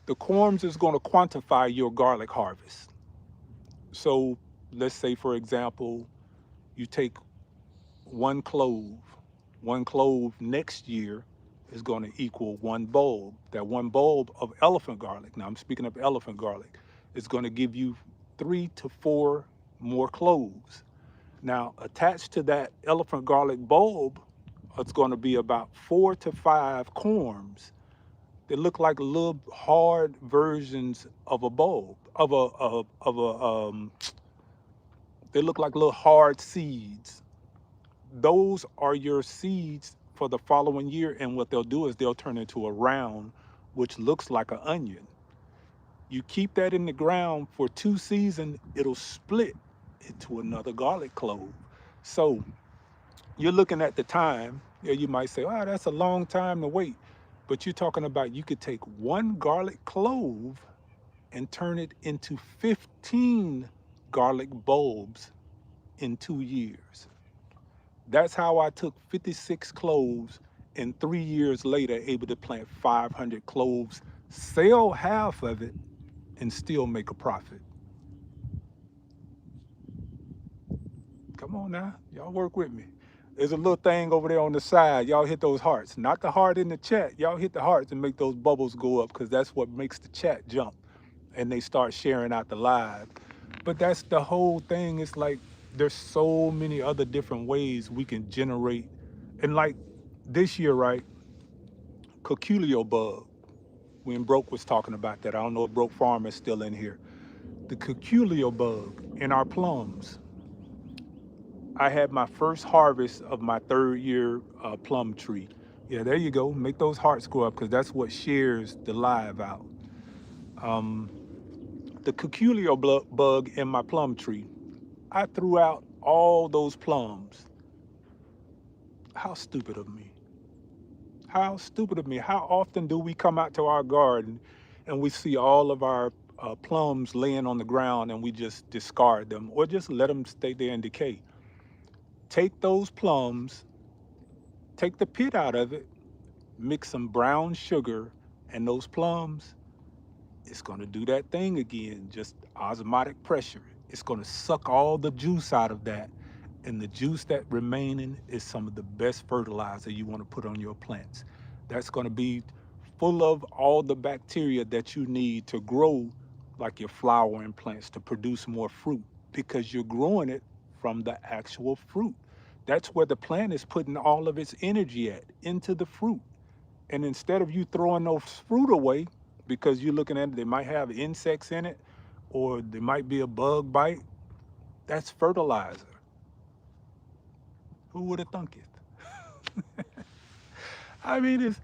the corms is going to quantify your garlic harvest. So let's say, for example, you take one clove. One clove next year is going to equal one bulb. That one bulb of elephant garlic, now I'm speaking of elephant garlic, is going to give you 3 to 4 more cloves. Now, attached to that elephant garlic bulb, it's going to be about 4 to 5 corms. They look like little hard versions of a bulb, they look like little hard seeds. Those are your seeds for the following year. And what they'll do is they'll turn into a round, which looks like an onion. You keep that in the ground for 2 seasons, it'll split into another garlic clove. So you're looking at the time, yeah, you might say, oh, that's a long time to wait. But you're talking about you could take one garlic clove and turn it into 15 garlic bulbs in 2 years. That's how I took 56 cloves and 3 years later able to plant 500 cloves, sell half of it, and still make a profit. Come on now, y'all work with me. There's a little thing over there on the side. Y'all hit those hearts. Not the heart in the chat. Y'all hit the hearts and make those bubbles go up because that's what makes the chat jump. And they start sharing out the live. But that's the whole thing. It's like there's so many other different ways we can generate. And like this year, right? Curculio bug. When Broke was talking about that. I don't know if Broke Farm is still in here. The curculio bug in our plums. I had my first harvest of my 3rd year plum tree. Yeah, there you go. Make those hearts go up because that's what shares the live out. The curculio bug in my plum tree. I threw out all those plums. How stupid of me. How stupid of me. How often do we come out to our garden and we see all of our plums laying on the ground and we just discard them or just let them stay there and decay? Take those plums, take the pit out of it, mix some brown sugar and those plums, it's going to do that thing again, just osmotic pressure. It's going to suck all the juice out of that. And the juice that remaining is some of the best fertilizer you want to put on your plants. That's going to be full of all the bacteria that you need to grow like your flowering plants to produce more fruit because you're growing it from the actual fruit. That's where the plant is putting all of its energy at, into the fruit. And instead of you throwing those fruit away because you're looking at it, they might have insects in it or there might be a bug bite, that's fertilizer. Who would have thunk it? I mean,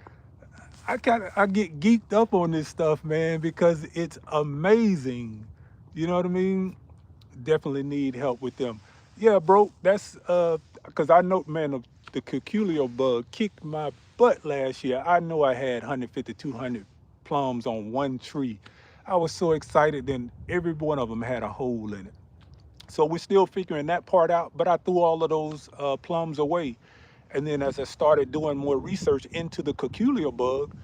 I get geeked up on this stuff, man, because it's amazing. You know what I mean? Definitely need help with them. Yeah, bro, that's because I know, man, the curculio bug kicked my butt last year. I know I had 150, 200 plums on one tree. I was so excited. Then every one of them had a hole in it. So we're still figuring that part out, but I threw all of those plums away. And then as I started doing more research into the cochlear bug,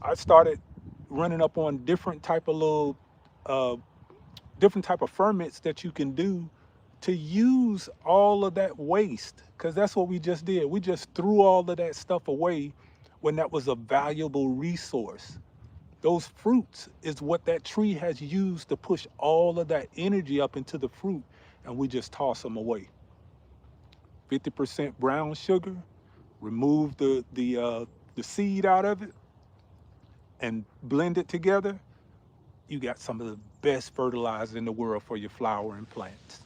I started running up on uh, different type of ferments that you can do to use all of that waste. Because that's what we just did. We just threw all of that stuff away when that was a valuable resource. Those fruits is what that tree has used to push all of that energy up into the fruit, and we just toss them away. 50% brown sugar, remove the seed out of it, and blend it together. You got some of the best fertilizer in the world for your flowering plants.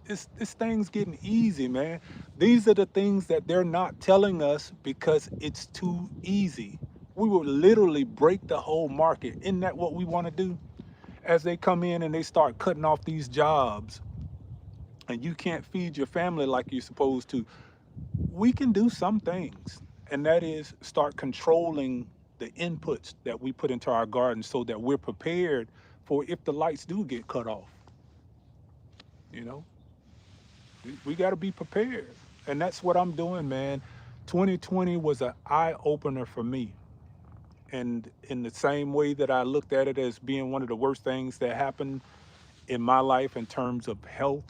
This thing's getting easy, man. These are the things that they're not telling us because it's too easy. We will literally break the whole market. Isn't that what we want to do? As they come in and they start cutting off these jobs and you can't feed your family like you're supposed to, we can do some things. And that is start controlling the inputs that we put into our garden so that we're prepared for if the lights do get cut off. You know, we got to be prepared. And that's what I'm doing, man. 2020 was an eye opener for me. And in the same way that I looked at it as being one of the worst things that happened in my life in terms of health,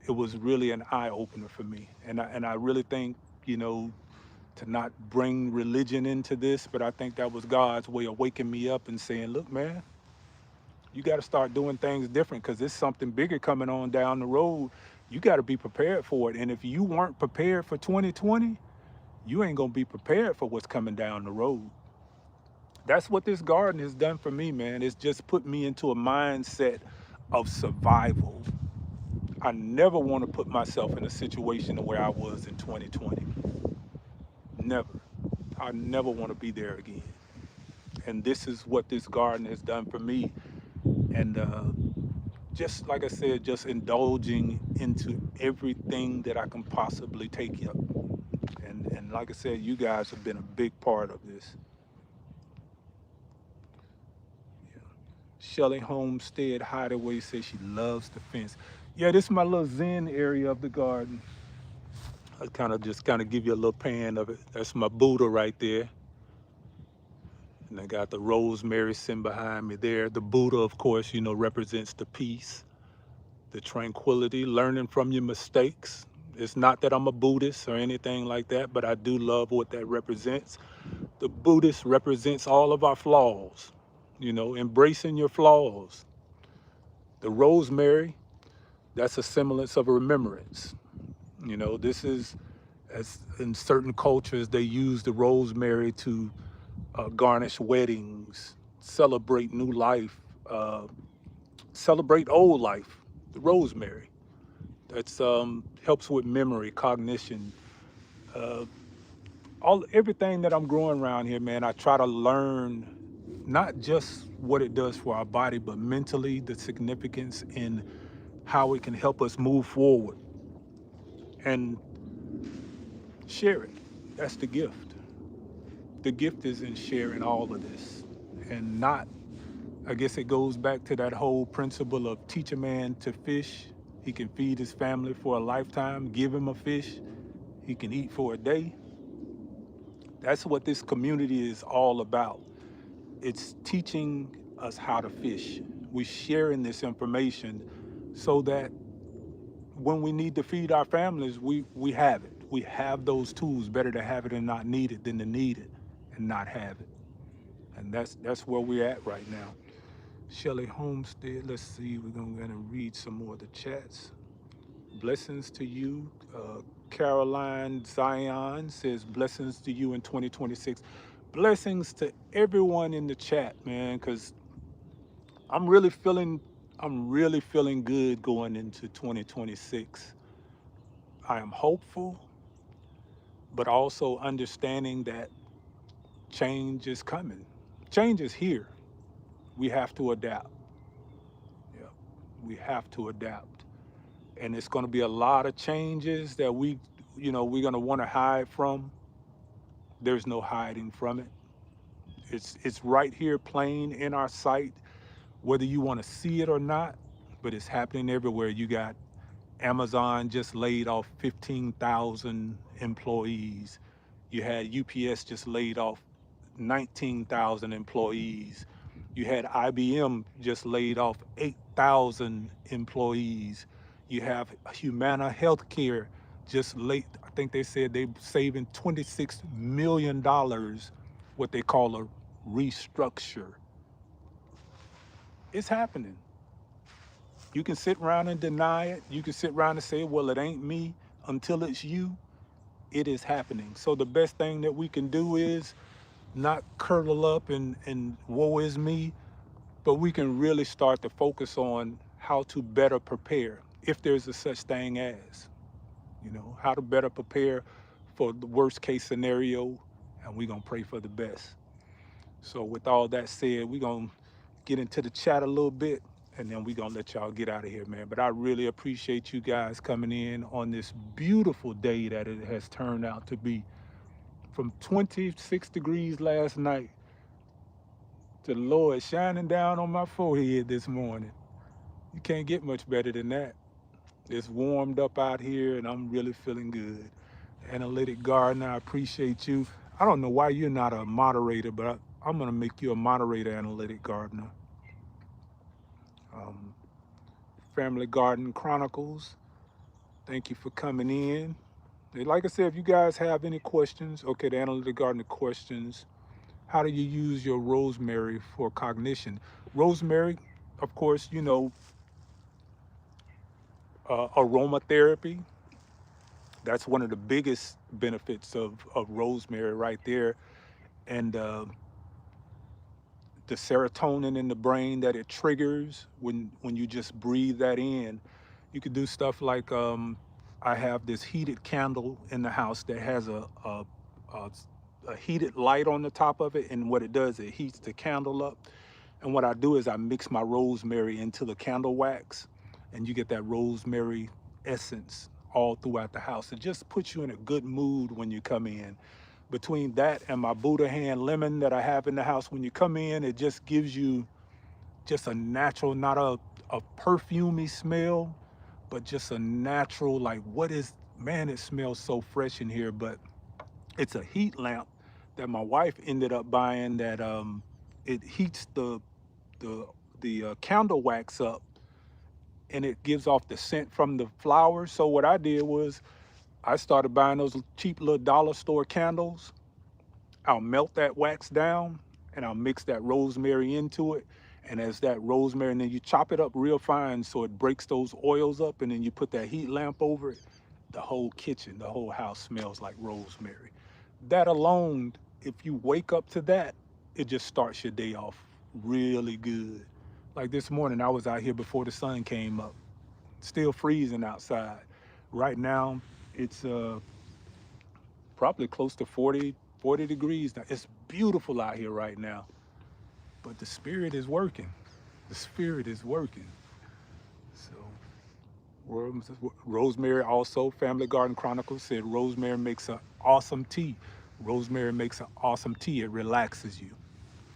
it was really an eye opener for me. And I really think, you know, to not bring religion into this, but I think that was God's way of waking me up and saying, look, man, you got to start doing things different because there's something bigger coming on down the road. You got to be prepared for it. And if you weren't prepared for 2020, you ain't going to be prepared for what's coming down the road. That's what this garden has done for me, man. It's just put me into a mindset of survival. I never want to put myself in a situation where I was in 2020. Never. I never want to be there again. And this is what this garden has done for me. And just like I said, just indulging into everything that I can possibly take up. And like I said, you guys have been a big part of this. Yeah. Shelly Homestead Hideaway says she loves the fence. Yeah, this is my little zen area of the garden. I kind of give you a little pan of it. That's my Buddha right there. And I got the rosemary sitting behind me there. The Buddha, of course, you know, represents the peace, the tranquility, learning from your mistakes. It's not that I'm a Buddhist or anything like that, but I do love what that represents. The Buddhist represents all of our flaws, you know, embracing your flaws. The rosemary, that's a semblance of a remembrance. You know, this is, as in certain cultures, they use the rosemary to garnish weddings, celebrate new life, celebrate old life. The rosemary. That's helps with memory, cognition, uh, everything that I'm growing around here, man. I try to learn not just what it does for our body, but mentally the significance in how it can help us move forward and share it. That's the gift. The gift is in sharing all of this, and not. I guess it goes back to that whole principle of teach a man to fish. He can feed his family for a lifetime. Give him a fish, he can eat for a day. That's what this community is all about. It's teaching us how to fish. We're sharing this information so that when we need to feed our families, we have it. We have those tools. Better to have it and not need it than to need it and not have it. And that's where we're at right now. Shelly Homestead, let's see, we're going to read some more of the chats. Blessings to you. Caroline Zion says, blessings to you in 2026. Blessings to everyone in the chat, man, because I'm really feeling I'm really feeling good going into 2026. I am hopeful, but also understanding that change is coming. Change is here. We have to adapt. Yeah, we have to adapt. And it's going to be a lot of changes that we're going to want to hide from. There's no hiding from it. It's right here plain in our sight, whether you want to see it or not, but it's happening everywhere. You got Amazon just laid off 15,000 employees. You had UPS just laid off 19,000 employees. You had IBM just laid off 8,000 employees. You have Humana Healthcare just late, I think they said they saving $26 million, what they call a restructure. It's happening. You can sit around and deny it. You can sit around and say, well, it ain't me, until it's you. It is happening. So the best thing that we can do is not curl up and woe is me, but we can really start to focus on how to better prepare, if there's a such thing as, how to better prepare for the worst case scenario, and we're going to pray for the best. So with all that said, we're going to get into the chat a little bit, and then we're going to let y'all get out of here, man. But I really appreciate you guys coming in on this beautiful day that it has turned out to be. From 26 degrees last night to the Lord shining down on my forehead this morning. You can't get much better than that. It's warmed up out here, and I'm really feeling good. Analytic Gardener, I appreciate you. I don't know why you're not a moderator, but I'm going to make you a moderator, Analytic Gardener. Family Garden Chronicles, thank you for coming in. And like I said, if you guys have any questions, okay, the Analytic Gardener questions, how do you use your rosemary for cognition? Rosemary, of course, aromatherapy. That's one of the biggest benefits of rosemary right there. And the serotonin in the brain that it triggers when you just breathe that in. You could do stuff like I have this heated candle in the house that has a heated light on the top of it, and what it does, it heats the candle up. And what I do is I mix my rosemary into the candle wax, and you get that rosemary essence all throughout the house. It just puts you in a good mood when you come in. Between that and my Buddha hand lemon that I have in the house, when you come in, it just gives you just a natural, not a perfumey smell, but just a natural, like, man, it smells so fresh in here. But it's a heat lamp that my wife ended up buying that it heats the candle wax up, and it gives off the scent from the flowers. So what I did was I started buying those cheap little dollar store candles. I'll melt that wax down, and I'll mix that rosemary into it. And as that rosemary, and then you chop it up real fine so it breaks those oils up, and then you put that heat lamp over it. The whole kitchen, the whole house smells like rosemary. That alone, if you wake up to that, it just starts your day off really good. Like this morning, I was out here before the sun came up, still freezing outside. Right now, it's probably close to 40 degrees now. It's beautiful out here right now, but the spirit is working. The spirit is working. So, rosemary also, Family Garden Chronicles said rosemary makes an awesome tea. Rosemary makes an awesome tea. It relaxes you.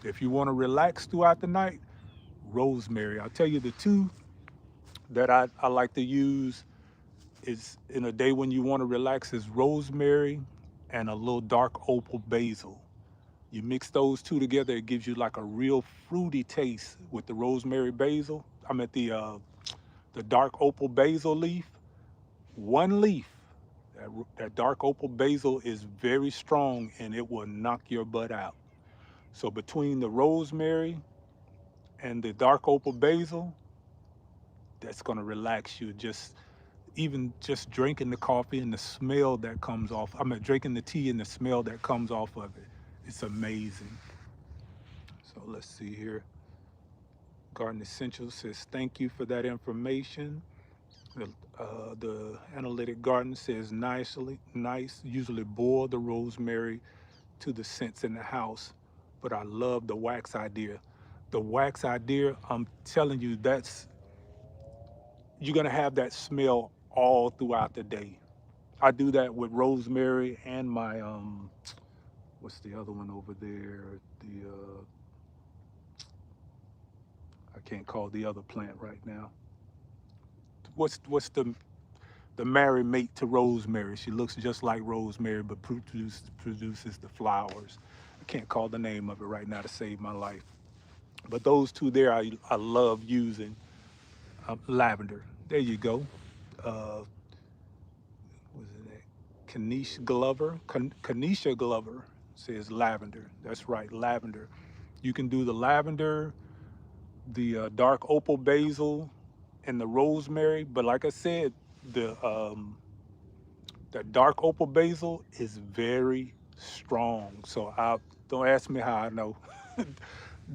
If you want to relax throughout the night, rosemary. I'll tell you the two that I like to use is in a day when you want to relax is rosemary and a little dark opal basil. You mix those two together, it gives you like a real fruity taste with the rosemary basil. I'm at the dark opal basil leaf. One leaf, that dark opal basil is very strong, and it will knock your butt out. So between the rosemary and the dark opal basil, that's gonna relax you. Even just drinking the coffee and the smell that comes off. I mean, drinking the tea and the smell that comes off of it. It's amazing. So let's see here. Garden Essentials says, thank you for that information. The Analytic Garden says, nice, usually boil the rosemary to the scents in the house, but I love the wax idea. The wax idea, I'm telling you, you're gonna have that smell all throughout the day. I do that with rosemary and my what's the other one over there? The I can't call the other plant right now. What's the married mate to rosemary? She looks just like rosemary, but produces the flowers. I can't call the name of it right now to save my life. But those two there, I love using. Lavender. There you go. Uh, was it Kanisha Glover? Kanisha Glover says lavender. That's right, lavender. You can do the lavender, the dark opal basil, and the rosemary. But like I said, the the dark opal basil is very strong. So I don't ask me how I know.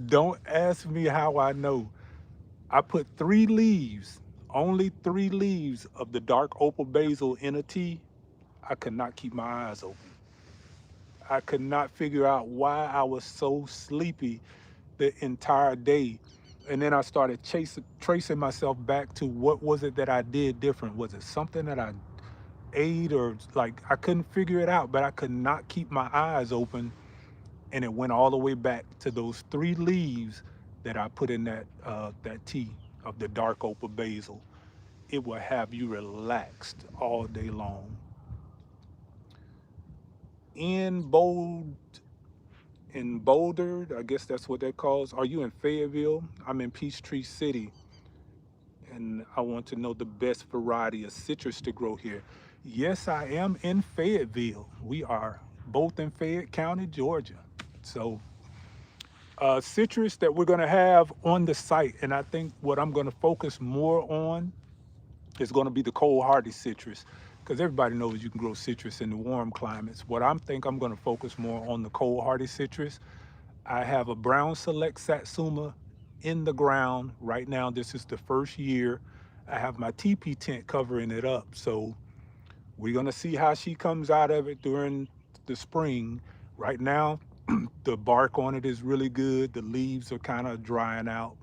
Don't ask me how I know. I put 3 leaves, only 3 leaves of the dark opal basil in a tea. I could not keep my eyes open. I could not figure out why I was so sleepy the entire day. And then I started tracing myself back to what was it that I did different? Was it something that I ate or like I couldn't figure it out, but I could not keep my eyes open. And it went all the way back to those 3 leaves that I put in that tea of the dark opal basil. It will have you relaxed all day long. In bold in Boulder, I guess that's what that calls. Are you in Fayetteville? I'm in Peachtree City, and I want to know the best variety of citrus to grow here. Yes, I am in Fayetteville. We are both in Fayette County, Georgia. So, citrus that we're going to have on the site, and I think what I'm going to focus more on is going to be the cold hardy citrus, because everybody knows you can grow citrus in the warm climates. What I'm think I'm going to focus more on the cold hardy citrus. I have a brown select satsuma in the ground right now. This is the first year. I have my teepee tent covering it up. So we're going to see how she comes out of it during the spring. Right now, the bark on it is really good. The leaves are kind of drying out.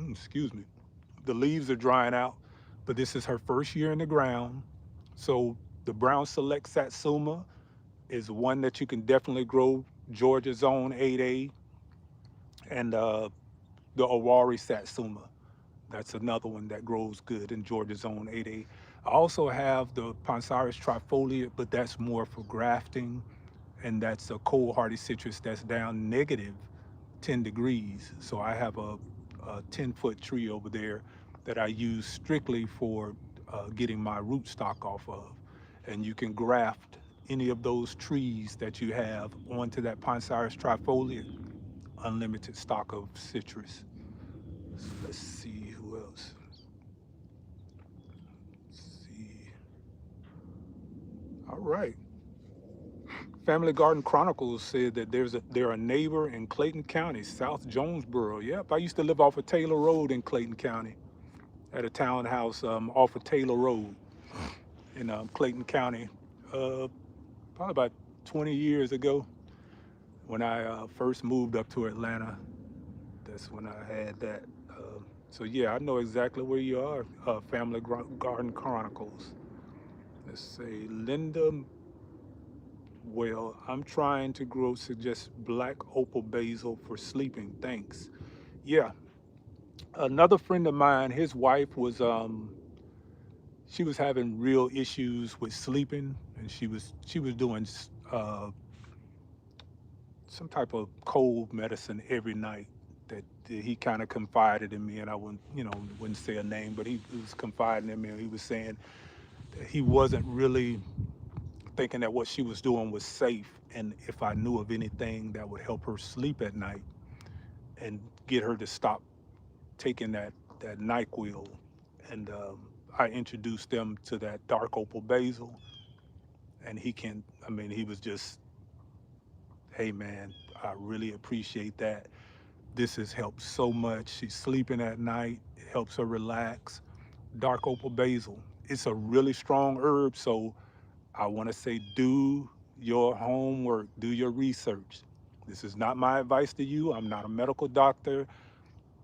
Excuse me. The leaves are drying out, but this is her first year in the ground. So the brown select satsuma is one that you can definitely grow. Georgia Zone 8A, and the Awari Satsuma. That's another one that grows good in Georgia Zone 8A. I also have the Pansaris trifoliate, but that's more for grafting, and that's a cold hardy citrus that's down negative 10 degrees. So I have a 10-foot tree over there that I use strictly for getting my rootstock off of. And you can graft any of those trees that you have onto that Pansaris trifoliate, unlimited stock of citrus. So let's see who else. Let's see. All right. Family Garden Chronicles said that they're a neighbor in Clayton County, South Jonesboro. Yep, I used to live off of Taylor Road in Clayton County at a townhouse off of Taylor Road in Clayton County, uh, probably about 20 years ago when I first moved up to Atlanta. That's when I had that. So yeah, I know exactly where you are, Family Garden Chronicles. Let's say Linda. Well, I'm trying to grow suggest black opal basil for sleeping. Thanks. Yeah, another friend of mine, his wife was she was having real issues with sleeping, and she was doing uh, some type of cold medicine every night. That he kind of confided in me, and I wouldn't say a name, but he was confiding in me, and he was saying that he wasn't really thinking that what she was doing was safe, and if I knew of anything that would help her sleep at night and get her to stop taking that NyQuil, and I introduced them to that dark opal basil, and he was just, hey man, I really appreciate that. This has helped so much. She's sleeping at night. It helps her relax. Dark opal basil. It's a really strong herb, so I want to say do your homework, do your research. This is not my advice to you. I'm not a medical doctor.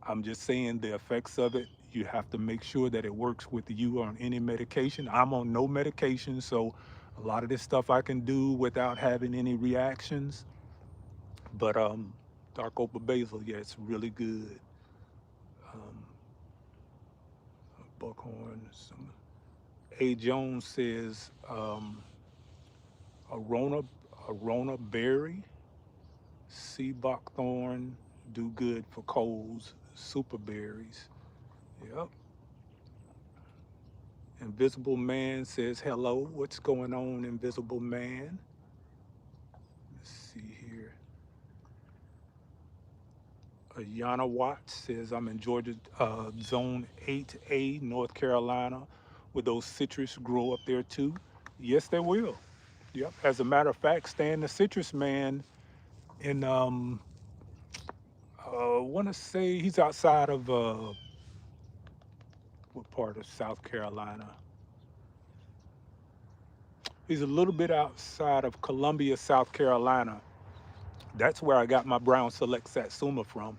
I'm just saying the effects of it. You have to make sure that it works with you on any medication. I'm on no medication, so A lot of this stuff I can do without having any reactions, but dark opal basil, yeah, it's really good. Um, buckhorn. A. Jones says Arona, Arona berry, sea buckthorn do good for colds. Super berries. Yep. Invisible Man says hello. What's going on, Invisible Man? Let's see here. Yana Watts says I'm in Georgia, Zone 8A, North Carolina. Will those citrus grow up there too? Yes, they will. Yep. As a matter of fact, Stan the Citrus Man in want to say he's outside of what part of South Carolina? He's a little bit outside of Columbia, South Carolina. That's where I got my brown select satsuma from.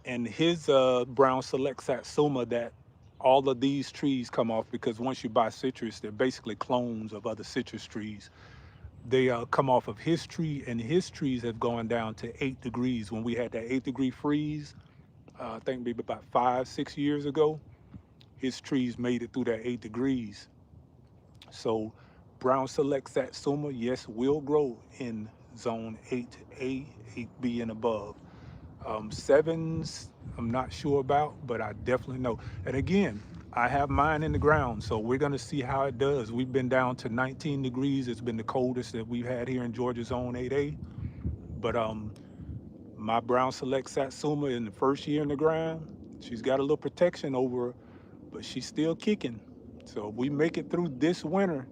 And his brown select satsuma, that all of these trees come off, because once you buy citrus, they're basically clones of other citrus trees. They come off of his tree, and his trees have gone down to 8 degrees. When we had that 8 degree freeze, I think maybe about 5, 6 years ago, his trees made it through that 8 degrees. So brown select satsuma, yes, will grow in zone 8A, 8B and above. Sevens, I'm not sure about, but I definitely know. And again, I have mine in the ground, so we're gonna see how it does. We've been down to 19 degrees. It's been the coldest that we've had here in Georgia zone 8A. But my brown select satsuma in the first year in the ground, she's got a little protection over her, but she's still kicking. So if we make it through this winter,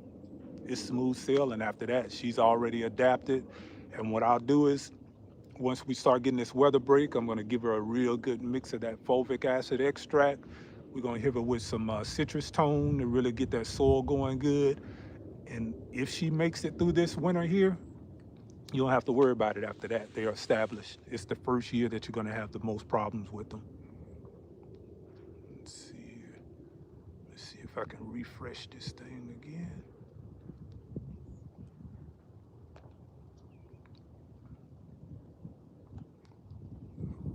it's smooth sailing. After that, she's already adapted. And what I'll do is, once we start getting this weather break, I'm going to give her a real good mix of that fulvic acid extract. We're going to hit her with some citrus tone to really get that soil going good. And if she makes it through this winter here, you don't have to worry about it after that. They're established. It's the first year that you're going to have the most problems with them. Let's see here. Let's see if I can refresh this thing again.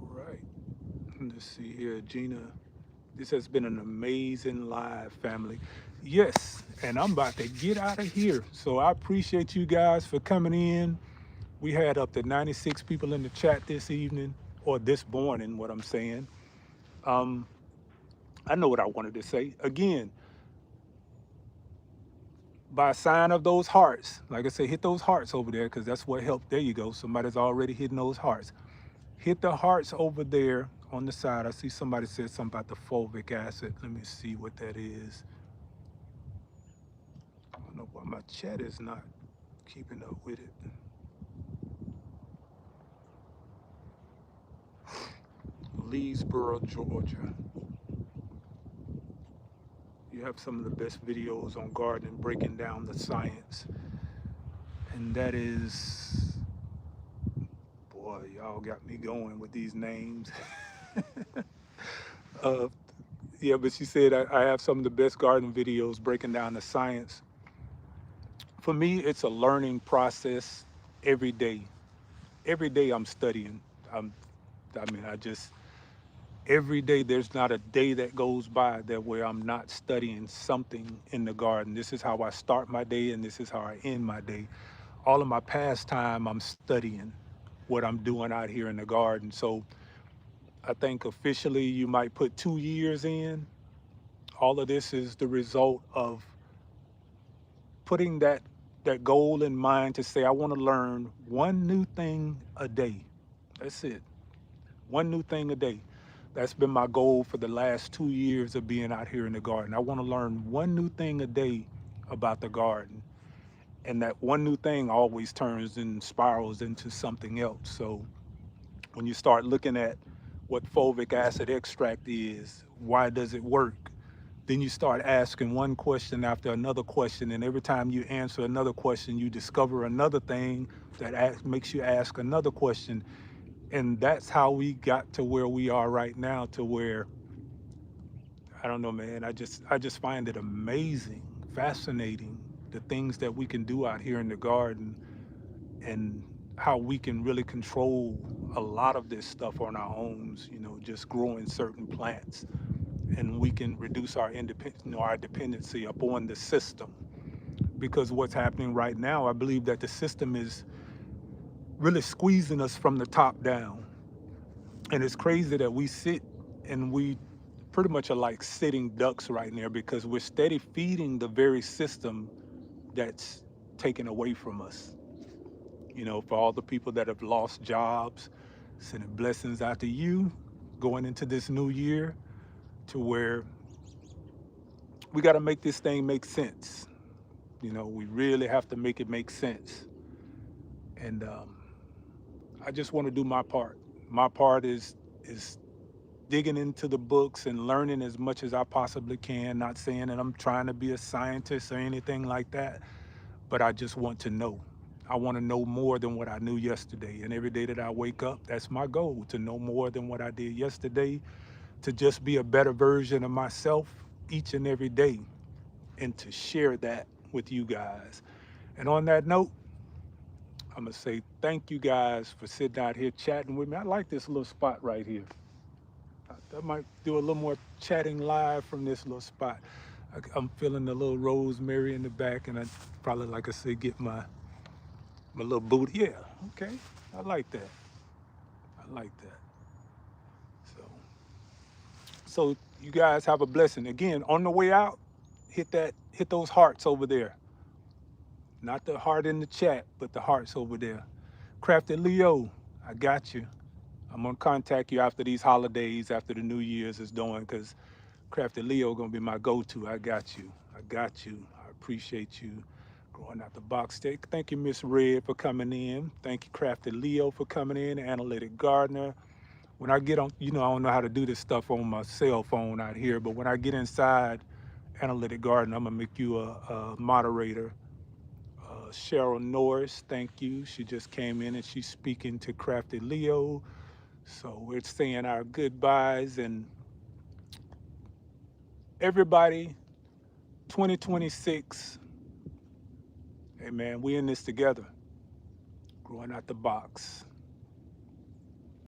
Right. Let's see here, Gina. This has been an amazing live, family. Yes, and I'm about to get out of here. So I appreciate you guys for coming in. We had up to 96 people in the chat this evening, or this morning, what I'm saying. Um, I know what I wanted to say. Again, by a sign of those hearts, like I said, hit those hearts over there, because that's what helped. There you go. Somebody's already hitting those hearts. Hit the hearts over there on the side. I see somebody said something about the fulvic acid. Let me see what that is. I don't know why my chat is not keeping up with it. Leesboro, Georgia. You have some of the best videos on gardening, breaking down the science. And that is, boy, y'all got me going with these names. uh, yeah, but she said I have some of the best garden videos breaking down the science. For me, it's a learning process every day. Every day I'm studying. I just, every day there's not a day that goes by that where I'm not studying something in the garden. This is how I start my day, and this is how I end my day. All of my pastime, I'm studying what I'm doing out here in the garden. So I think officially you might put 2 years in. All of this is the result of putting that goal in mind to say, I want to learn one new thing a day. That's it. One new thing a day. That's been my goal for the last 2 years of being out here in the garden. I want to learn one new thing a day about the garden. And that one new thing always turns and spirals into something else. So when you start looking at what fulvic acid extract is, why does it work? Then you start asking one question after another question. And every time you answer another question, you discover another thing that makes you ask another question. And that's how we got to where we are right now, to where, I don't know, man, I just find it amazing, fascinating the things that we can do out here in the garden, and how we can really control a lot of this stuff on our homes, just growing certain plants. And we can reduce our our dependency upon the system. Because what's happening right now, I believe that the system is really squeezing us from the top down. And it's crazy that we sit and we pretty much are like sitting ducks right now, because we're steady feeding the very system that's taken away from us. For all the people that have lost jobs, sending blessings out to you going into this new year, to where we got to make this thing make sense. We really have to make it make sense. And I just want to do my part. My part is digging into the books and learning as much as I possibly can. Not saying that I'm trying to be a scientist or anything like that, but I just want to know. I want to know more than what I knew yesterday. And every day that I wake up, that's my goal, to know more than what I did yesterday, to just be a better version of myself each and every day, and to share that with you guys. And on that note, I'm going to say thank you guys for sitting out here chatting with me. I like this little spot right here. I might do a little more chatting live from this little spot. I'm feeling the little rosemary in the back, and I probably, like I said, get my little booty. Yeah, okay. I like that. I like that. So you guys have a blessing. Again, on the way out, hit those hearts over there. Not the heart in the chat, but the hearts over there. Crafted Leo, I got you. I'm gonna contact you after these holidays, after the New Year's is done, because Crafted Leo gonna be my go-to. I got you. I got you. I appreciate you growing out the box. Thank you, Miss Red, for coming in. Thank you, Crafted Leo, for coming in. Analytic Gardener. When I get on, I don't know how to do this stuff on my cell phone out here, but when I get inside Analytic Gardener, I'm gonna make you a moderator. Cheryl Norris, thank you. She just came in and she's speaking to Crafted Leo. So we're saying our goodbyes, and everybody, 2026, hey man, we in this together, growing out the box.